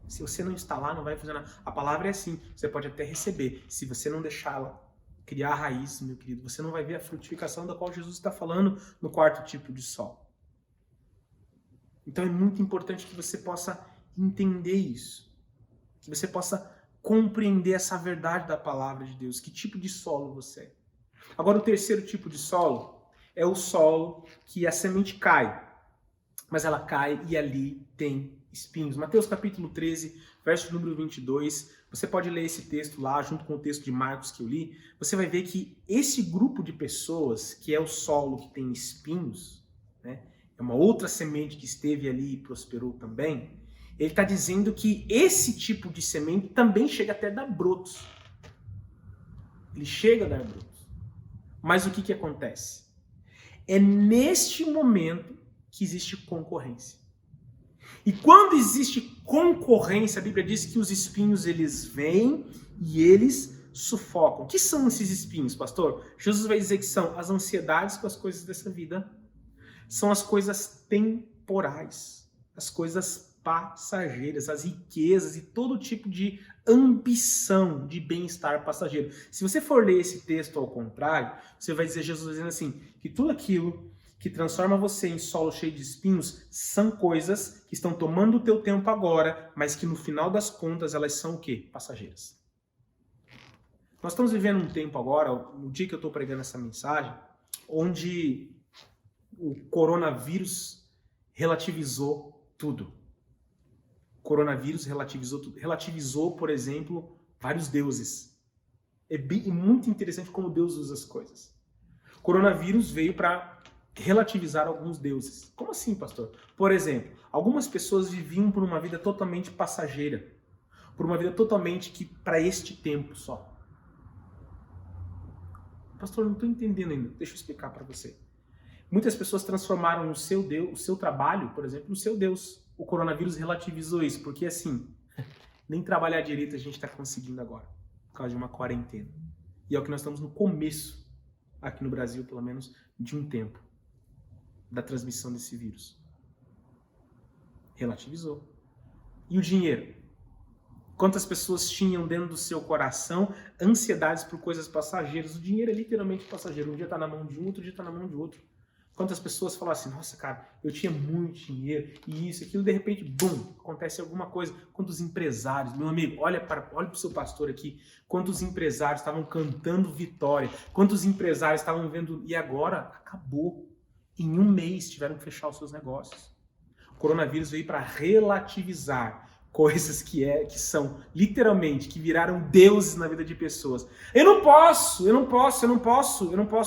Se você não instalar, não vai funcionar. A palavra é assim, você pode até receber. Se você não deixá-la criar raiz, meu querido, você não vai ver a frutificação da qual Jesus está falando no quarto tipo de solo. Então é muito importante que você possa entender isso. Que você possa compreender essa verdade da palavra de Deus. Que tipo de solo você é. Agora, o terceiro tipo de solo é o solo que a semente cai. Mas ela cai e ali tem espinhos. Mateus capítulo 13, verso número 22. Você pode ler esse texto lá, junto com o texto de Marcos que eu li. Você vai ver que esse grupo de pessoas, que é o solo que tem espinhos, né, é uma outra semente que esteve ali e prosperou também. Ele está dizendo que esse tipo de semente também chega até a dar brotos. Ele chega a dar brotos. Mas o que acontece? É neste momento que existe concorrência. E quando existe concorrência, a Bíblia diz que os espinhos eles vêm e eles sufocam. O que são esses espinhos, pastor? Jesus vai dizer que são as ansiedades com as coisas dessa vida, são as coisas temporais, as coisas passageiras, as riquezas e todo tipo de ambição de bem-estar passageiro. Se você for ler esse texto ao contrário, você vai dizer Jesus dizendo assim, que tudo aquilo que transforma você em solo cheio de espinhos são coisas que estão tomando o teu tempo agora, mas que no final das contas elas são o quê? Passageiras. Nós estamos vivendo um tempo agora, no dia que eu estou pregando essa mensagem, onde o coronavírus relativizou tudo. O coronavírus relativizou tudo. Relativizou, por exemplo, vários deuses. É muito interessante como Deus usa as coisas. O coronavírus veio para relativizar alguns deuses. Como assim, pastor? Por exemplo, algumas pessoas viviam por uma vida totalmente passageira, por uma vida totalmente que para este tempo só. Pastor, não estou entendendo ainda. Deixa eu explicar para você. Muitas pessoas transformaram o seu Deus, o seu trabalho, por exemplo, no seu Deus. O coronavírus relativizou isso, porque assim, nem trabalhar direito a gente está conseguindo agora, por causa de uma quarentena. E é o que nós estamos no começo, aqui no Brasil, pelo menos, de um tempo. da transmissão desse vírus? Relativizou. E o dinheiro? Quantas pessoas tinham dentro do seu coração ansiedades por coisas passageiras? O dinheiro é literalmente passageiro. Um dia está na mão de um, outro dia está na mão de outro. Quantas pessoas falam assim, nossa, cara, eu tinha muito dinheiro, e isso, aquilo, de repente, bum, acontece alguma coisa. Quantos empresários, meu amigo, olha para o seu pastor aqui, quantos empresários estavam cantando vitória, quantos empresários estavam vendo, e agora acabou. Em um mês tiveram que fechar os seus negócios. O coronavírus veio para relativizar coisas que são, literalmente, que viraram deuses na vida de pessoas. Eu não posso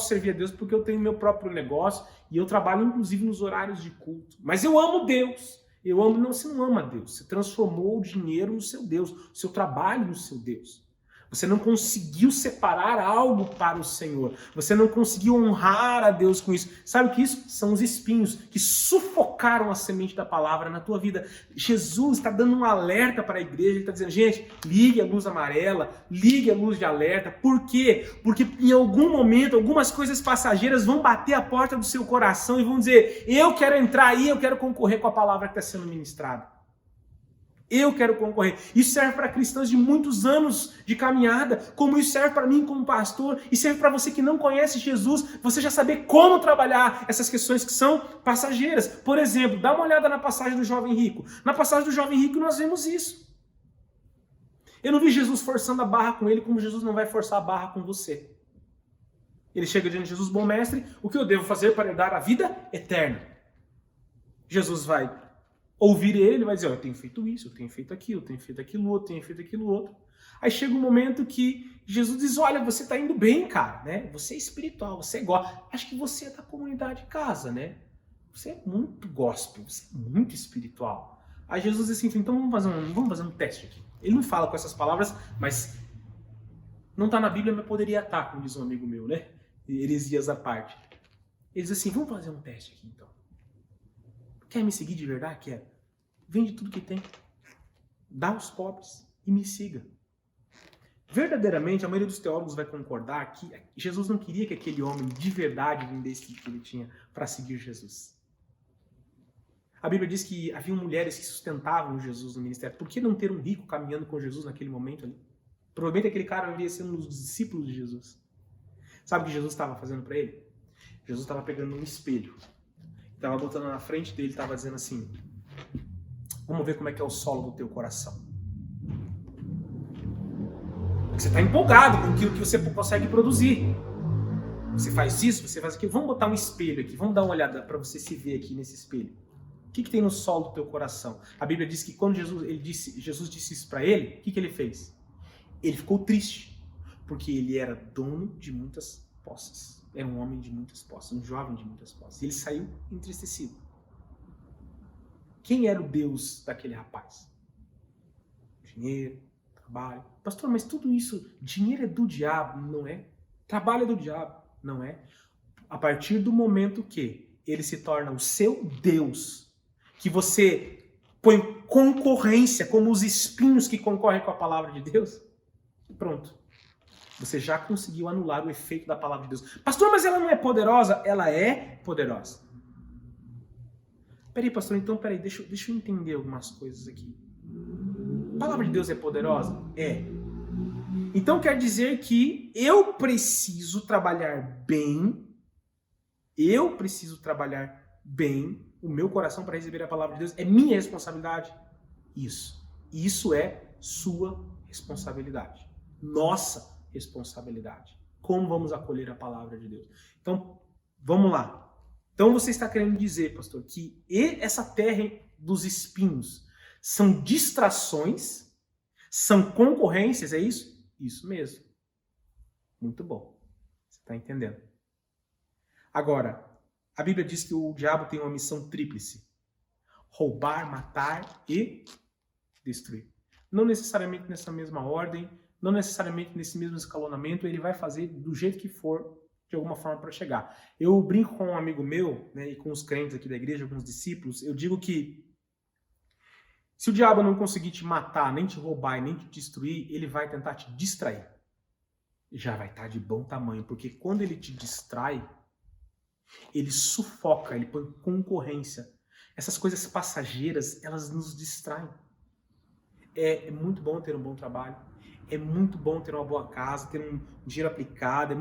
servir a Deus porque eu tenho meu próprio negócio e eu trabalho, inclusive, nos horários de culto. Mas eu amo Deus. Não, você não ama Deus. Você transformou o dinheiro no seu Deus, o seu trabalho no seu Deus. Você não conseguiu separar algo para o Senhor. Você não conseguiu honrar a Deus com isso. Sabe o que isso? São os espinhos que sufocaram a semente da palavra na tua vida. Jesus está dando um alerta para a igreja. Ele está dizendo, gente, ligue a luz amarela, ligue a luz de alerta. Por quê? Porque em algum momento, algumas coisas passageiras vão bater a porta do seu coração e vão dizer, eu quero entrar aí, eu quero concorrer com a palavra que está sendo ministrada. Eu quero concorrer. Isso serve para cristãos de muitos anos de caminhada, como isso serve para mim como pastor, e serve para você que não conhece Jesus, você já saber como trabalhar essas questões que são passageiras. Por exemplo, dá uma olhada na passagem do jovem rico. Na passagem do jovem rico nós vemos isso. Eu não vi Jesus forçando a barra com ele, como Jesus não vai forçar a barra com você. Ele chega diante de Jesus, bom mestre, o que eu devo fazer para herdar a vida eterna? Jesus vai ouvir ele vai dizer, eu tenho feito isso, eu tenho feito aquilo, eu tenho feito aquilo outro, tenho feito aquilo outro. Aí chega um momento que Jesus diz, olha, você está indo bem, cara, né? Você é espiritual, você gosta. Acho que você é da comunidade casa, né? Você é muito gospel, você é muito espiritual. Aí Jesus diz assim, então vamos fazer um teste aqui. Ele não fala com essas palavras, mas não está na Bíblia, mas poderia estar, como diz um amigo meu, né? Heresias à parte. Ele diz assim, vamos fazer um teste aqui, então. Quer me seguir de verdade? Quer? Vende tudo que tem. Dá aos pobres e me siga. Verdadeiramente, a maioria dos teólogos vai concordar que Jesus não queria que aquele homem de verdade vendesse tudo que ele tinha para seguir Jesus. A Bíblia diz que havia mulheres que sustentavam Jesus no ministério. Por que não ter um rico caminhando com Jesus naquele momento ali? Provavelmente aquele cara viria ser um dos discípulos de Jesus. Sabe o que Jesus estava fazendo para ele? Jesus estava pegando um espelho. Estava botando na frente dele, estava dizendo assim, vamos ver como é que é o solo do teu coração. Você está empolgado com aquilo que você consegue produzir. Você faz isso, você faz aquilo. Vamos botar um espelho aqui, vamos dar uma olhada para você se ver aqui nesse espelho. O que tem no solo do teu coração? A Bíblia diz que quando Jesus disse isso para ele, o que ele fez? Ele ficou triste, porque ele era dono de muitas posses. Era um homem de muitas posses, um jovem de muitas posses. E ele saiu entristecido. Quem era o Deus daquele rapaz? Dinheiro, trabalho. Pastor, mas tudo isso, dinheiro é do diabo, não é? Trabalho é do diabo, não é? A partir do momento que ele se torna o seu Deus, que você põe concorrência, como os espinhos que concorrem com a palavra de Deus, pronto. Você já conseguiu anular o efeito da palavra de Deus. Pastor, mas ela não é poderosa? Ela é poderosa. Peraí, pastor, então deixa eu entender algumas coisas aqui. A palavra de Deus é poderosa? É. Então quer dizer que eu preciso trabalhar bem o meu coração para receber a palavra de Deus. É minha responsabilidade? Isso. Isso é sua responsabilidade. Nossa responsabilidade. Como vamos acolher a palavra de Deus? Então, vamos lá. Então você está querendo dizer, pastor, que essa terra dos espinhos são distrações, são concorrências, é isso? Isso mesmo. Muito bom. Você está entendendo. Agora, a Bíblia diz que o diabo tem uma missão tríplice: roubar, matar e destruir. Não necessariamente nessa mesma ordem, não necessariamente nesse mesmo escalonamento, ele vai fazer do jeito que for, de alguma forma, para chegar. Eu brinco com um amigo meu, né, e com os crentes aqui da igreja, alguns discípulos, eu digo que se o diabo não conseguir te matar, nem te roubar e nem te destruir, ele vai tentar te distrair. Já vai estar de bom tamanho, porque quando ele te distrai, Ele sufoca, ele põe concorrência. Essas coisas passageiras, elas nos distraem. É muito bom ter um bom trabalho, é muito bom ter uma boa casa, ter um dinheiro aplicado,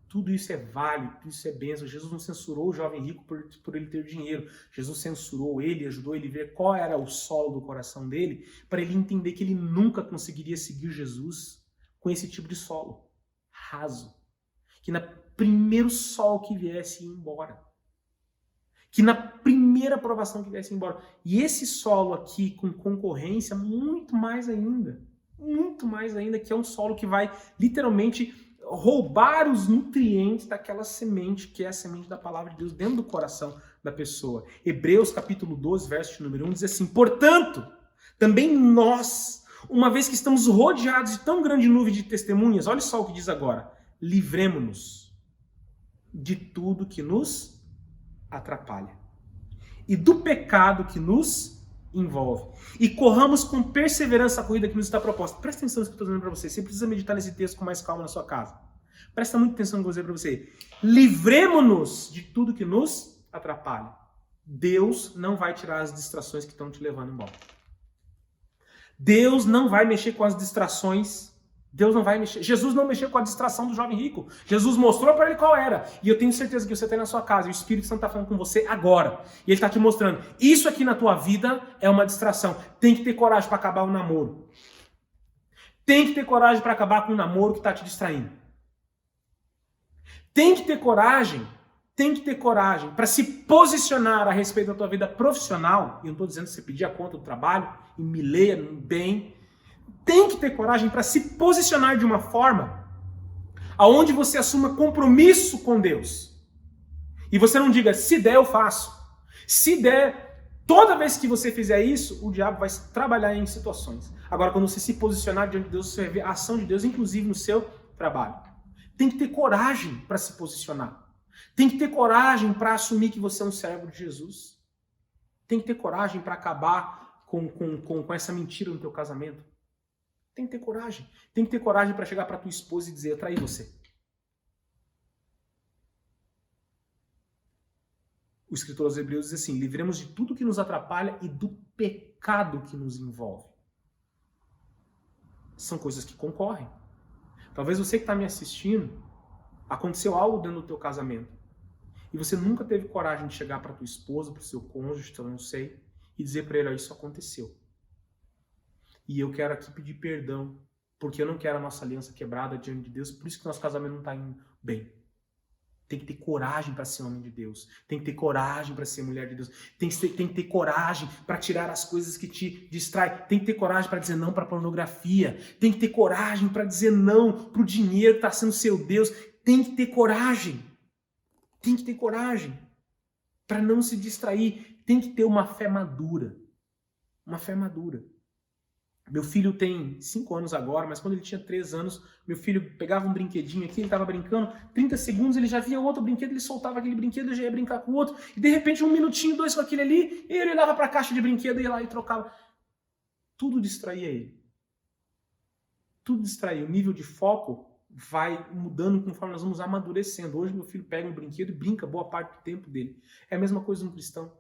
tudo isso é válido, tudo isso é bênção. Jesus não censurou o jovem rico por ele ter dinheiro. Jesus censurou ele, ajudou ele a ver qual era o solo do coração dele, para ele entender que ele nunca conseguiria seguir Jesus com esse tipo de solo raso. Que na primeiro sol que viesse ia embora. Que na primeira provação que viesse embora. E esse solo aqui com concorrência, muito mais ainda, que é um solo que vai literalmente roubar os nutrientes daquela semente, que é a semente da palavra de Deus dentro do coração da pessoa. Hebreus capítulo 12, verso número 1, diz assim: portanto, também nós, uma vez que estamos rodeados de tão grande nuvem de testemunhas, olha só o que diz agora: livremo-nos de tudo que nos atrapalha e do pecado que nos envolve, e corramos com perseverança a corrida que nos está proposta. Presta atenção no que eu estou dizendo para você. Você precisa meditar nesse texto com mais calma na sua casa. Presta muita atenção no que eu vou dizer para você. Livremo-nos de tudo que nos atrapalha. Deus não vai tirar as distrações que estão te levando embora. Deus não vai mexer com as distrações. Deus não vai mexer. Jesus não mexeu com a distração do jovem rico. Jesus mostrou para ele qual era. E eu tenho certeza que você está na sua casa. E o Espírito Santo está falando com você agora. E ele está te mostrando. Isso aqui na tua vida é uma distração. Tem que ter coragem para acabar o namoro. Tem que ter coragem para acabar com o namoro que está te distraindo. Tem que ter coragem para se posicionar a respeito da tua vida profissional. E eu não estou dizendo que você pedir a conta do trabalho e me leia bem. Tem que ter coragem para se posicionar de uma forma aonde você assuma compromisso com Deus. E você não diga, se der eu faço. Se der, toda vez que você fizer isso, o diabo vai trabalhar em situações. Agora, quando você se posicionar diante de Deus, você vai ver a ação de Deus, inclusive no seu trabalho. Tem que ter coragem para se posicionar. Tem que ter coragem para assumir que você é um servo de Jesus. Tem que ter coragem para acabar com essa mentira no teu casamento. Tem que ter coragem. Tem que ter coragem para chegar para tua esposa e dizer, eu traí você. O escritor aos Hebreus diz assim, livremos de tudo que nos atrapalha e do pecado que nos envolve. São coisas que concorrem. Talvez você que está me assistindo, aconteceu algo dentro do teu casamento. E você nunca teve coragem de chegar para tua esposa, para o seu cônjuge, eu não sei, e dizer para ele, isso aconteceu. E eu quero aqui pedir perdão, porque eu não quero a nossa aliança quebrada diante de Deus, por isso que nosso casamento não está indo bem. Tem que ter coragem para ser homem de Deus. Tem que ter coragem para ser mulher de Deus. Tem que ter coragem para tirar as coisas que te distraem. Tem que ter coragem para dizer não para a pornografia. Tem que ter coragem para dizer não para o dinheiro que está sendo seu Deus. Tem que ter coragem. Tem que ter coragem para não se distrair. Tem que ter uma fé madura. Uma fé madura. Meu filho tem 5 anos agora, mas quando ele tinha 3 anos, meu filho pegava um brinquedinho aqui, ele estava brincando, 30 segundos ele já via outro brinquedo, ele soltava aquele brinquedo, ele já ia brincar com o outro, e de repente 1 minutinho, 2 com aquele ali, e ele olhava para a caixa de brinquedo e ia lá e trocava. Tudo distraía ele. Tudo distraía. O nível de foco vai mudando conforme nós vamos amadurecendo. Hoje meu filho pega um brinquedo e brinca boa parte do tempo dele. É a mesma coisa no cristão.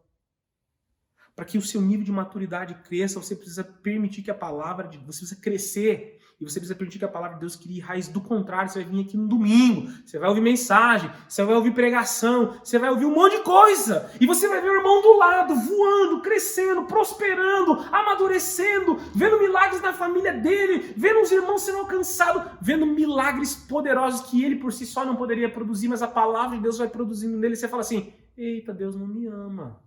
Para que o seu nível de maturidade cresça, você precisa permitir que a palavra de Deus, você precisa crescer, e você precisa permitir que a palavra de Deus crie raiz. Do contrário, você vai vir aqui no domingo, você vai ouvir mensagem, você vai ouvir pregação, você vai ouvir um monte de coisa, e você vai ver o irmão do lado, voando, crescendo, prosperando, amadurecendo, vendo milagres na família dele, vendo os irmãos sendo alcançados, vendo milagres poderosos que ele por si só não poderia produzir, mas a palavra de Deus vai produzindo nele, e você fala assim, eita, Deus não me ama.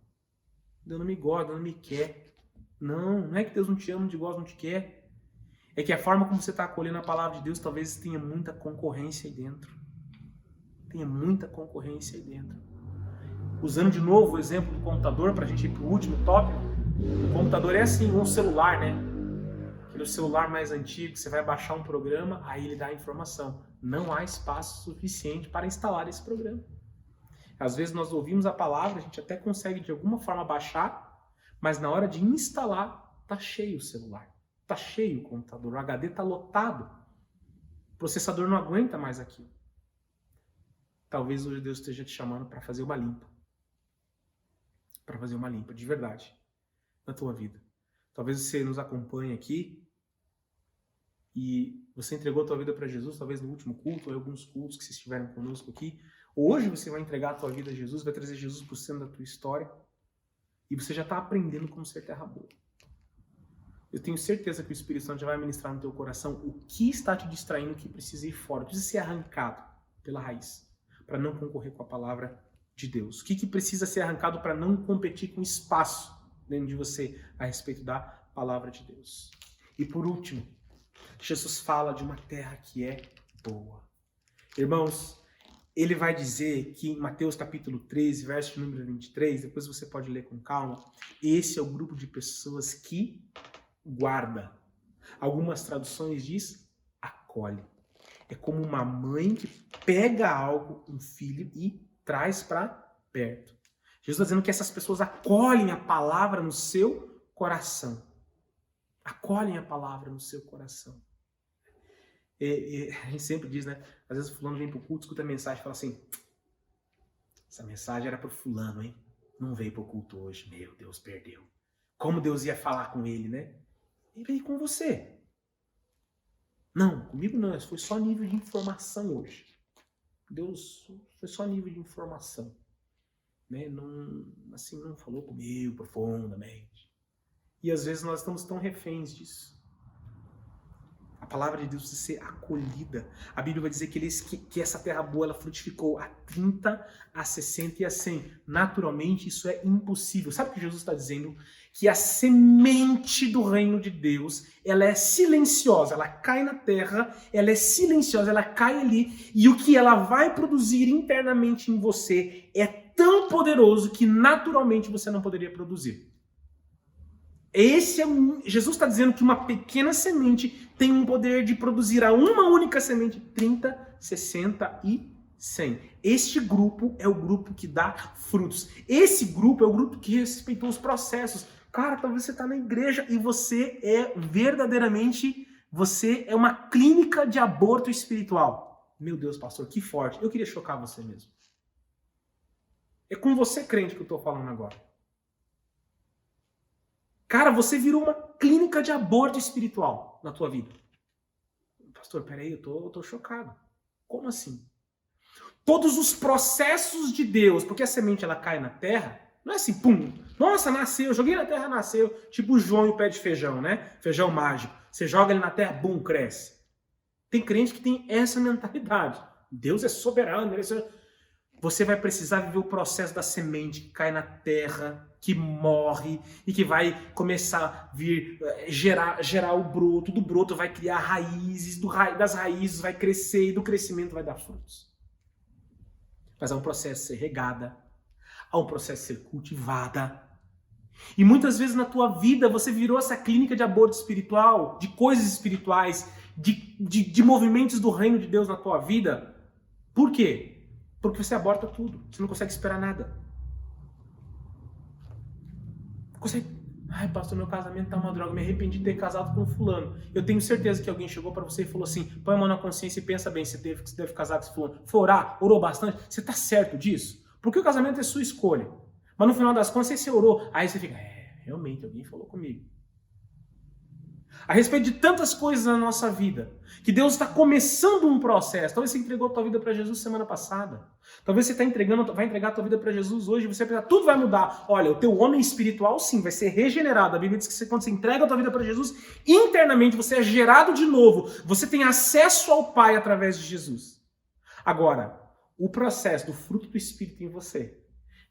Deus não me gosta, Deus não me quer. Não é que Deus não te ama, não te gosta, não te quer. É que a forma como você está acolhendo a palavra de Deus, talvez tenha muita concorrência aí dentro. Tenha muita concorrência aí dentro. Usando de novo o exemplo do computador, para a gente ir para o último tópico. O computador é assim, um celular, né? Aquele celular mais antigo, você vai baixar um programa, aí ele dá a informação. Não há espaço suficiente para instalar esse programa. Às vezes nós ouvimos a palavra, a gente até consegue de alguma forma baixar, mas na hora de instalar, tá cheio o celular, tá cheio o computador, o HD tá lotado, o processador não aguenta mais aquilo. Talvez hoje Deus esteja te chamando para fazer uma limpa. Para fazer uma limpa, de verdade, na tua vida. Talvez você nos acompanhe aqui e você entregou a tua vida para Jesus, talvez no último culto, ou em alguns cultos que vocês estiveram conosco aqui. Hoje você vai entregar a tua vida a Jesus, vai trazer Jesus para o centro da tua história e você já está aprendendo como ser terra boa. Eu tenho certeza que o Espírito Santo já vai ministrar no teu coração o que está te distraindo, o que precisa ir fora, precisa ser arrancado pela raiz, para não concorrer com a palavra de Deus. O que precisa ser arrancado para não competir com espaço dentro de você a respeito da palavra de Deus. E por último, Jesus fala de uma terra que é boa. Irmãos, ele vai dizer que em Mateus capítulo 13, verso número 23, depois você pode ler com calma, esse é o grupo de pessoas que guarda. Algumas traduções diz acolhe. É como uma mãe que pega algo, um filho, e traz para perto. Jesus está dizendo que essas pessoas acolhem a palavra no seu coração. Acolhem a palavra no seu coração. A gente sempre diz, né? Às vezes o fulano vem pro culto, escuta a mensagem e fala assim: essa mensagem era pro fulano, hein? Não veio pro culto hoje. Meu Deus, perdeu. Como Deus ia falar com ele, né? Ele veio com você. Não, comigo não. Foi só nível de informação hoje. Deus foi só nível de informação. Né? Não, assim, não falou comigo profundamente. E às vezes nós estamos tão reféns disso. A palavra de Deus precisa ser acolhida. A Bíblia vai dizer que essa terra boa ela frutificou a 30, a 60 e a 100. Naturalmente, isso é impossível. Sabe o que Jesus está dizendo? Que a semente do reino de Deus, ela é silenciosa. Ela cai na terra, ela é silenciosa, ela cai ali. E o que ela vai produzir internamente em você é tão poderoso que naturalmente você não poderia produzir. Jesus está dizendo que uma pequena semente tem um poder de produzir a uma única semente 30, 60 e 100. Este grupo é o grupo que dá frutos. Esse grupo é o grupo que respeitou os processos. Cara, talvez você está na igreja e você é verdadeiramente, você é uma clínica de aborto espiritual. Meu Deus, pastor, que forte. Eu queria chocar você mesmo. É com você, crente, que eu estou falando agora. Cara, você virou uma clínica de aborto espiritual na tua vida. Pastor, peraí, eu tô chocado. Como assim? Todos os processos de Deus, porque a semente ela cai na terra, não é assim, pum, nossa, nasceu, joguei na terra, nasceu, tipo o João e o pé de feijão, né? Feijão mágico. Você joga ele na terra, bum, cresce. Tem crente que tem essa mentalidade. Deus é soberano, ele é soberano. Você vai precisar viver o processo da semente que cai na terra, que morre e que vai começar a vir gerar o broto. Do broto vai criar raízes, das raízes vai crescer e do crescimento vai dar frutos. Mas há um processo de ser regada, há um processo de ser cultivada. E muitas vezes na tua vida você virou essa clínica de aborto espiritual, de coisas espirituais, de movimentos do reino de Deus na tua vida. Por quê? Porque você aborta tudo. Você não consegue esperar nada. Ai, pastor, meu casamento tá uma droga. Me arrependi de ter casado com fulano. Eu tenho certeza que alguém chegou para você e falou assim: põe a mão na consciência e pensa bem. Você deve casar com esse fulano. Foi orar? Orou bastante? Você tá certo disso? Porque o casamento é sua escolha. Mas no final das contas, você orou. Aí você fica: realmente, alguém falou comigo. A respeito de tantas coisas na nossa vida, que Deus está começando um processo. Talvez você entregou a tua vida para Jesus semana passada. Talvez você vai entregar a tua vida para Jesus hoje e você vai pensar, tudo vai mudar. Olha, o teu homem espiritual sim, vai ser regenerado. A Bíblia diz que quando você entrega a tua vida para Jesus, internamente você é gerado de novo. Você tem acesso ao Pai através de Jesus. Agora, o processo do fruto do Espírito em você,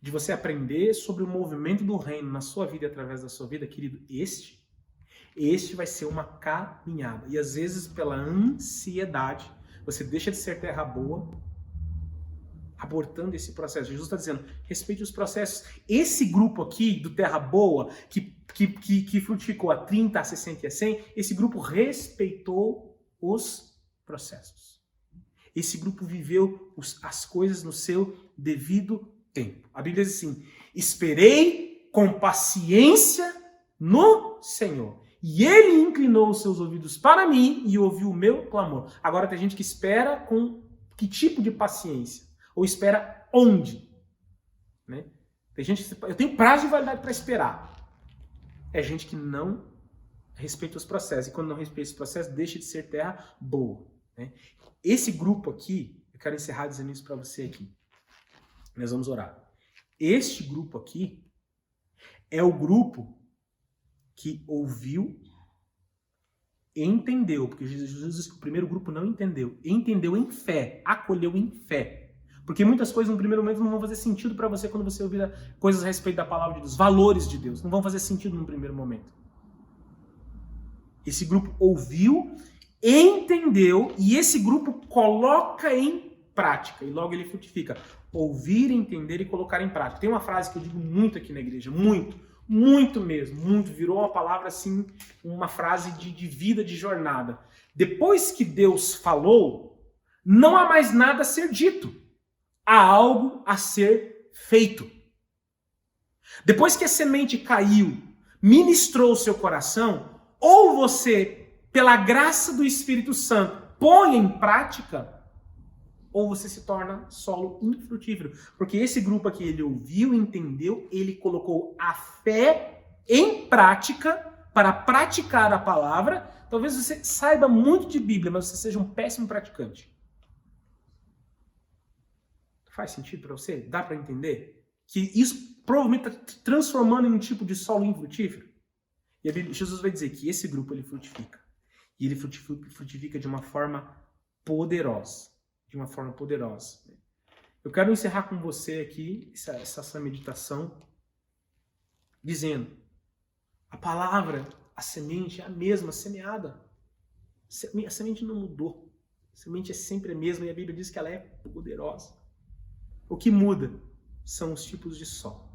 de você aprender sobre o movimento do reino na sua vida e através da sua vida, querido, este vai ser uma caminhada. E às vezes, pela ansiedade, você deixa de ser terra boa, abortando esse processo. Jesus está dizendo, respeite os processos. Esse grupo aqui, do terra boa, que frutificou a 30, a 60 e a 100, esse grupo respeitou os processos. Esse grupo viveu as coisas no seu devido tempo. A Bíblia diz assim, esperei com paciência no Senhor. E ele inclinou os seus ouvidos para mim e ouviu o meu clamor. Agora tem gente que espera com que tipo de paciência? Ou espera onde? Né? Tem gente que eu tenho prazo de validade para esperar. É gente que não respeita os processos. E quando não respeita os processos, deixa de ser terra boa. Né? Esse grupo aqui, eu quero encerrar dizendo isso para você aqui. Nós vamos orar. Este grupo aqui é o grupo que ouviu, entendeu, porque Jesus diz que o primeiro grupo não entendeu. Entendeu em fé, acolheu em fé. Porque muitas coisas no primeiro momento não vão fazer sentido para você quando você ouvir coisas a respeito da palavra de Deus, valores de Deus, não vão fazer sentido no primeiro momento. Esse grupo ouviu, entendeu, e esse grupo coloca em prática, e logo ele frutifica. Ouvir, entender e colocar em prática. Tem uma frase que eu digo muito aqui na igreja, muito mesmo, muito, virou uma palavra assim, uma frase de vida, de jornada. Depois que Deus falou, não há mais nada a ser dito. Há algo a ser feito. Depois que a semente caiu, ministrou o seu coração, ou você, pela graça do Espírito Santo, põe em prática, ou você se torna solo infrutífero. Porque esse grupo aqui, ele ouviu, entendeu, ele colocou a fé em prática para praticar a palavra. Talvez você saiba muito de Bíblia, mas você seja um péssimo praticante. Faz sentido para você? Dá para entender? Que isso provavelmente está transformando em um tipo de solo infrutífero. E a Bíblia, Jesus vai dizer que esse grupo ele frutifica. E ele frutifica de uma forma poderosa. De uma forma poderosa. Eu quero encerrar com você aqui essa meditação dizendo: a palavra, a semente é a mesma, semeada. A semente não mudou. A semente é sempre a mesma e a Bíblia diz que ela é poderosa. O que muda são os tipos de sol.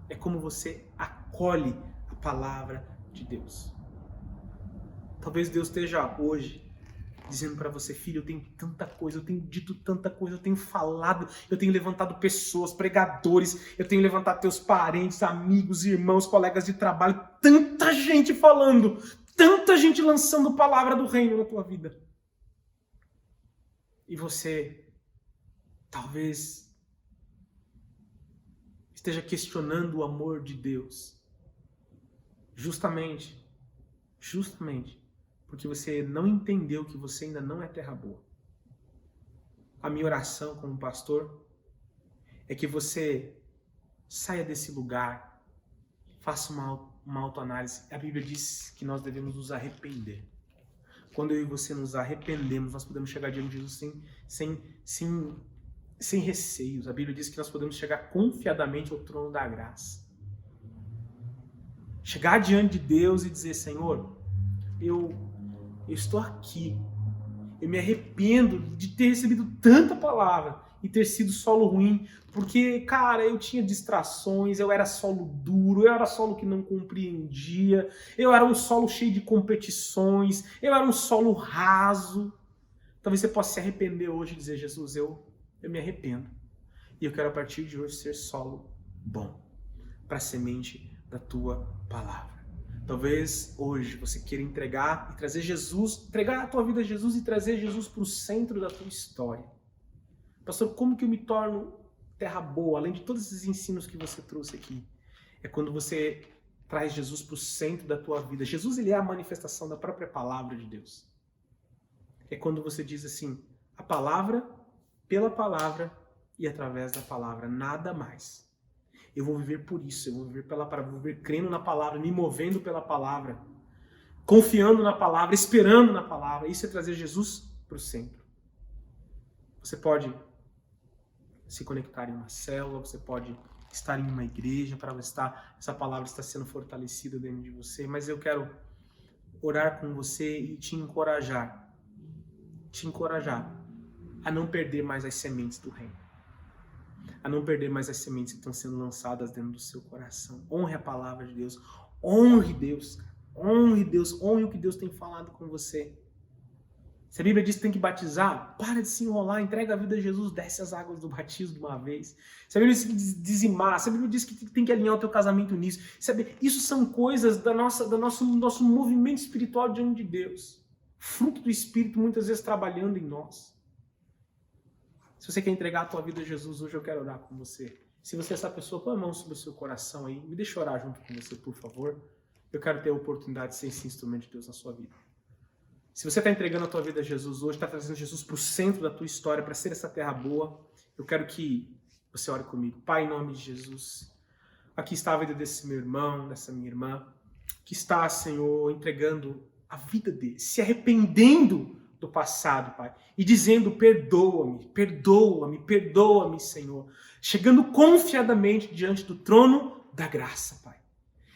É como você acolhe a palavra de Deus. Talvez Deus esteja hoje dizendo para você: filho, eu tenho tanta coisa, eu tenho dito tanta coisa, eu tenho falado, eu tenho levantado pessoas, pregadores, eu tenho levantado teus parentes, amigos, irmãos, colegas de trabalho, tanta gente falando, tanta gente lançando palavra do reino na tua vida. E você talvez esteja questionando o amor de Deus. Justamente porque você não entendeu que você ainda não é terra boa. A minha oração como pastor é que você saia desse lugar, faça uma autoanálise. A Bíblia diz que nós devemos nos arrepender. Quando eu e você nos arrependemos, nós podemos chegar diante de Jesus sem receios. A Bíblia diz que nós podemos chegar confiadamente ao trono da graça. Chegar diante de Deus e dizer: Senhor, eu estou aqui. Eu me arrependo de ter recebido tanta palavra e ter sido solo ruim, porque, cara, eu tinha distrações, eu era solo duro, eu era solo que não compreendia, eu era um solo cheio de competições, eu era um solo raso. Talvez você possa se arrepender hoje e dizer: Jesus, eu me arrependo. E eu quero a partir de hoje ser solo bom para a semente da tua palavra. Talvez hoje você queira entregar e trazer Jesus, entregar a tua vida a Jesus e trazer Jesus para o centro da tua história. Pastor, como que eu me torno terra boa, além de todos esses ensinos que você trouxe aqui? É quando você traz Jesus para o centro da tua vida. Jesus, ele é a manifestação da própria palavra de Deus. É quando você diz assim: a palavra, pela palavra e através da palavra, nada mais. Eu vou viver por isso, eu vou viver pela palavra, vou viver crendo na palavra, me movendo pela palavra, confiando na palavra, esperando na palavra. Isso é trazer Jesus para o centro. Você pode se conectar em uma célula, você pode estar em uma igreja para essa palavra está sendo fortalecida dentro de você, mas eu quero orar com você e te encorajar a não perder mais as sementes do reino. A não perder mais as sementes que estão sendo lançadas dentro do seu coração. Honre a palavra de Deus. Honre Deus. Honre Deus. Honre o que Deus tem falado com você. Se a Bíblia diz que tem que batizar, para de se enrolar. Entrega a vida a Jesus. Desce as águas do batismo de uma vez. Se a Bíblia diz que dizimar. Se a Bíblia diz que tem que alinhar o teu casamento nisso. Isso são coisas do nosso movimento espiritual diante de Deus. Fruto do Espírito muitas vezes trabalhando em nós. Se você quer entregar a tua vida a Jesus, hoje eu quero orar com você. Se você é essa pessoa, põe a mão sobre o seu coração aí. Me deixa orar junto com você, por favor. Eu quero ter a oportunidade de ser esse instrumento de Deus na sua vida. Se você está entregando a tua vida a Jesus hoje, está trazendo Jesus para o centro da tua história, para ser essa terra boa, eu quero que você ore comigo. Pai, em nome de Jesus, aqui está a vida desse meu irmão, dessa minha irmã, que está, Senhor, entregando a vida dele, se arrependendo do passado, Pai, e dizendo: perdoa-me, perdoa-me, perdoa-me, Senhor, chegando confiadamente diante do trono da graça, Pai.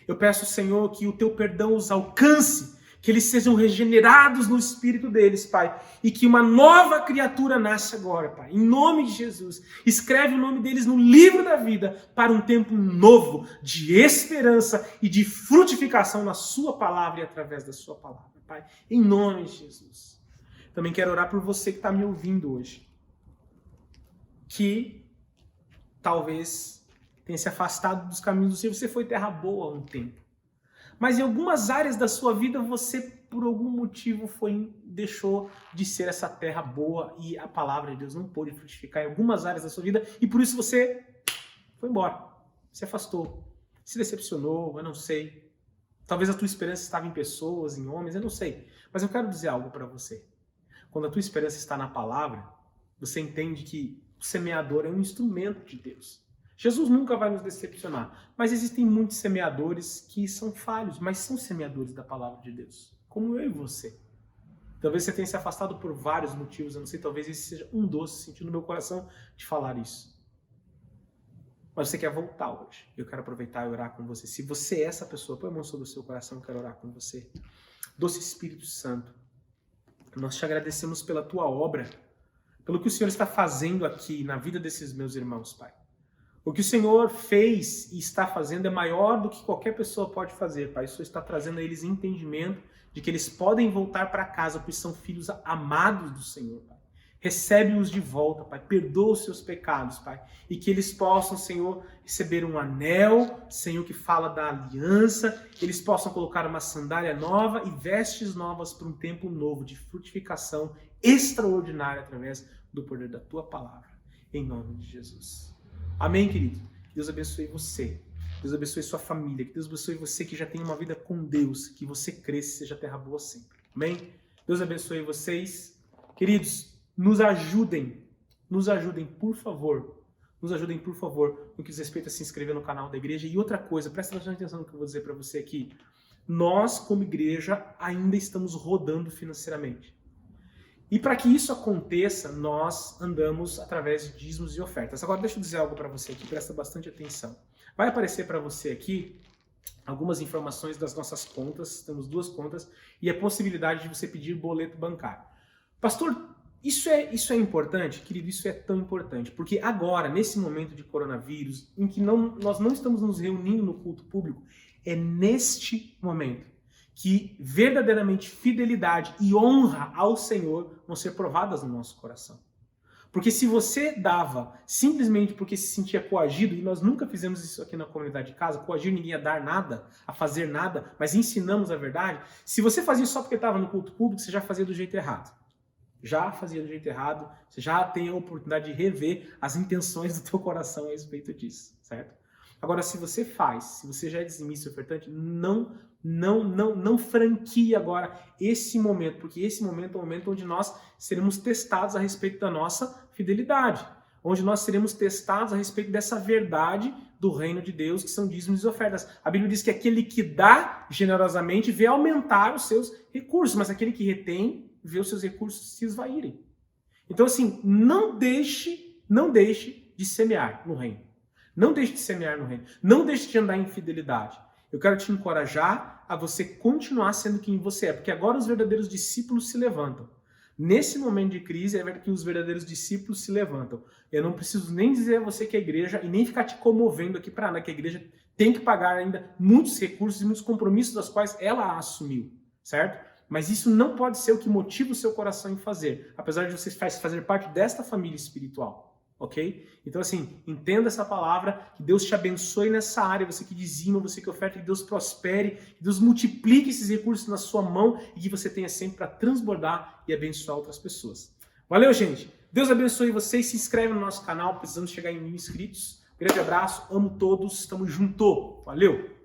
Eu peço, Senhor, que o teu perdão os alcance, que eles sejam regenerados no espírito deles, Pai, e que uma nova criatura nasça agora, Pai, em nome de Jesus. Escreve o nome deles no livro da vida para um tempo novo de esperança e de frutificação na sua palavra e através da sua palavra, Pai, em nome de Jesus. Também quero orar por você que está me ouvindo hoje, que talvez tenha se afastado dos caminhos do Senhor. Você foi terra boa há um tempo, mas em algumas áreas da sua vida você, por algum motivo, deixou de ser essa terra boa e a palavra de Deus não pôde frutificar em algumas áreas da sua vida e por isso você foi embora, se afastou, se decepcionou, eu não sei. Talvez a tua esperança estava em pessoas, em homens, eu não sei. Mas eu quero dizer algo para você. Quando a tua esperança está na palavra, você entende que o semeador é um instrumento de Deus. Jesus nunca vai nos decepcionar, mas existem muitos semeadores que são falhos, mas são semeadores da palavra de Deus, como eu e você. Talvez você tenha se afastado por vários motivos, eu não sei, talvez esse seja um doce, sentindo no meu coração de falar isso. Mas você quer voltar hoje. Eu quero aproveitar e orar com você. Se você é essa pessoa, põe a mão sobre o seu coração, eu quero orar com você. Doce Espírito Santo, nós te agradecemos pela tua obra, pelo que o Senhor está fazendo aqui na vida desses meus irmãos, Pai. O que o Senhor fez e está fazendo é maior do que qualquer pessoa pode fazer, Pai. O Senhor está trazendo a eles entendimento de que eles podem voltar para casa, pois são filhos amados do Senhor, Pai. Recebe-os de volta, Pai. Perdoa os seus pecados, Pai. E que eles possam, Senhor, receber um anel, Senhor, que fala da aliança. Eles possam colocar uma sandália nova e vestes novas para um tempo novo de frutificação extraordinária através do poder da Tua palavra. Em nome de Jesus. Amém, querido? Deus abençoe você. Deus abençoe sua família. Que Deus abençoe você que já tem uma vida com Deus. Que você cresça e seja terra boa sempre. Amém? Deus abençoe vocês. Queridos, nos ajudem, por favor. Nos ajudem, por favor, no que diz respeito a se inscrever no canal da igreja. E outra coisa, presta bastante atenção no que eu vou dizer para você aqui. Nós, como igreja, ainda estamos rodando financeiramente. E para que isso aconteça, nós andamos através de dízimos e ofertas. Agora, deixa eu dizer algo para você aqui, presta bastante atenção. Vai aparecer para você aqui algumas informações das nossas contas, temos 2 contas, e a possibilidade de você pedir boleto bancário. Pastor, isso é importante? Querido, isso é tão importante, porque agora, nesse momento de coronavírus, em que nós não estamos nos reunindo no culto público, é neste momento que verdadeiramente fidelidade e honra ao Senhor vão ser provadas no nosso coração. Porque se você dava simplesmente porque se sentia coagido, e nós nunca fizemos isso aqui na comunidade de casa, coagir ninguém a dar nada, a fazer nada, mas ensinamos a verdade, se você fazia só porque estava no culto público, você já fazia do jeito errado. Já fazia do jeito errado, você já tem a oportunidade de rever as intenções do teu coração a respeito disso, certo? Agora, se você já é dizimista e ofertante, não franquie agora esse momento, porque esse momento é o momento onde nós seremos testados a respeito da nossa fidelidade, onde nós seremos testados a respeito dessa verdade do reino de Deus, que são dízimos e ofertas. A Bíblia diz que aquele que dá generosamente vê aumentar os seus recursos, mas aquele que retém vê os seus recursos se esvaírem. Então, assim, não deixe de semear no reino. Não deixe de semear no reino. Não deixe de andar em fidelidade. Eu quero te encorajar a você continuar sendo quem você é, porque agora os verdadeiros discípulos se levantam. Nesse momento de crise é que os verdadeiros discípulos se levantam. Eu não preciso nem dizer a você que a igreja, e nem ficar te comovendo aqui para nada, que a igreja tem que pagar ainda muitos recursos e muitos compromissos das quais ela assumiu, certo? Mas isso não pode ser o que motiva o seu coração em fazer, apesar de você fazer parte desta família espiritual. Ok? Então, assim, entenda essa palavra, que Deus te abençoe nessa área, você que dizima, você que oferta, que Deus prospere, que Deus multiplique esses recursos na sua mão e que você tenha sempre para transbordar e abençoar outras pessoas. Valeu, gente! Deus abençoe vocês, se inscreve no nosso canal, precisamos chegar em 1000 inscritos. Grande abraço, amo todos, tamo junto, valeu!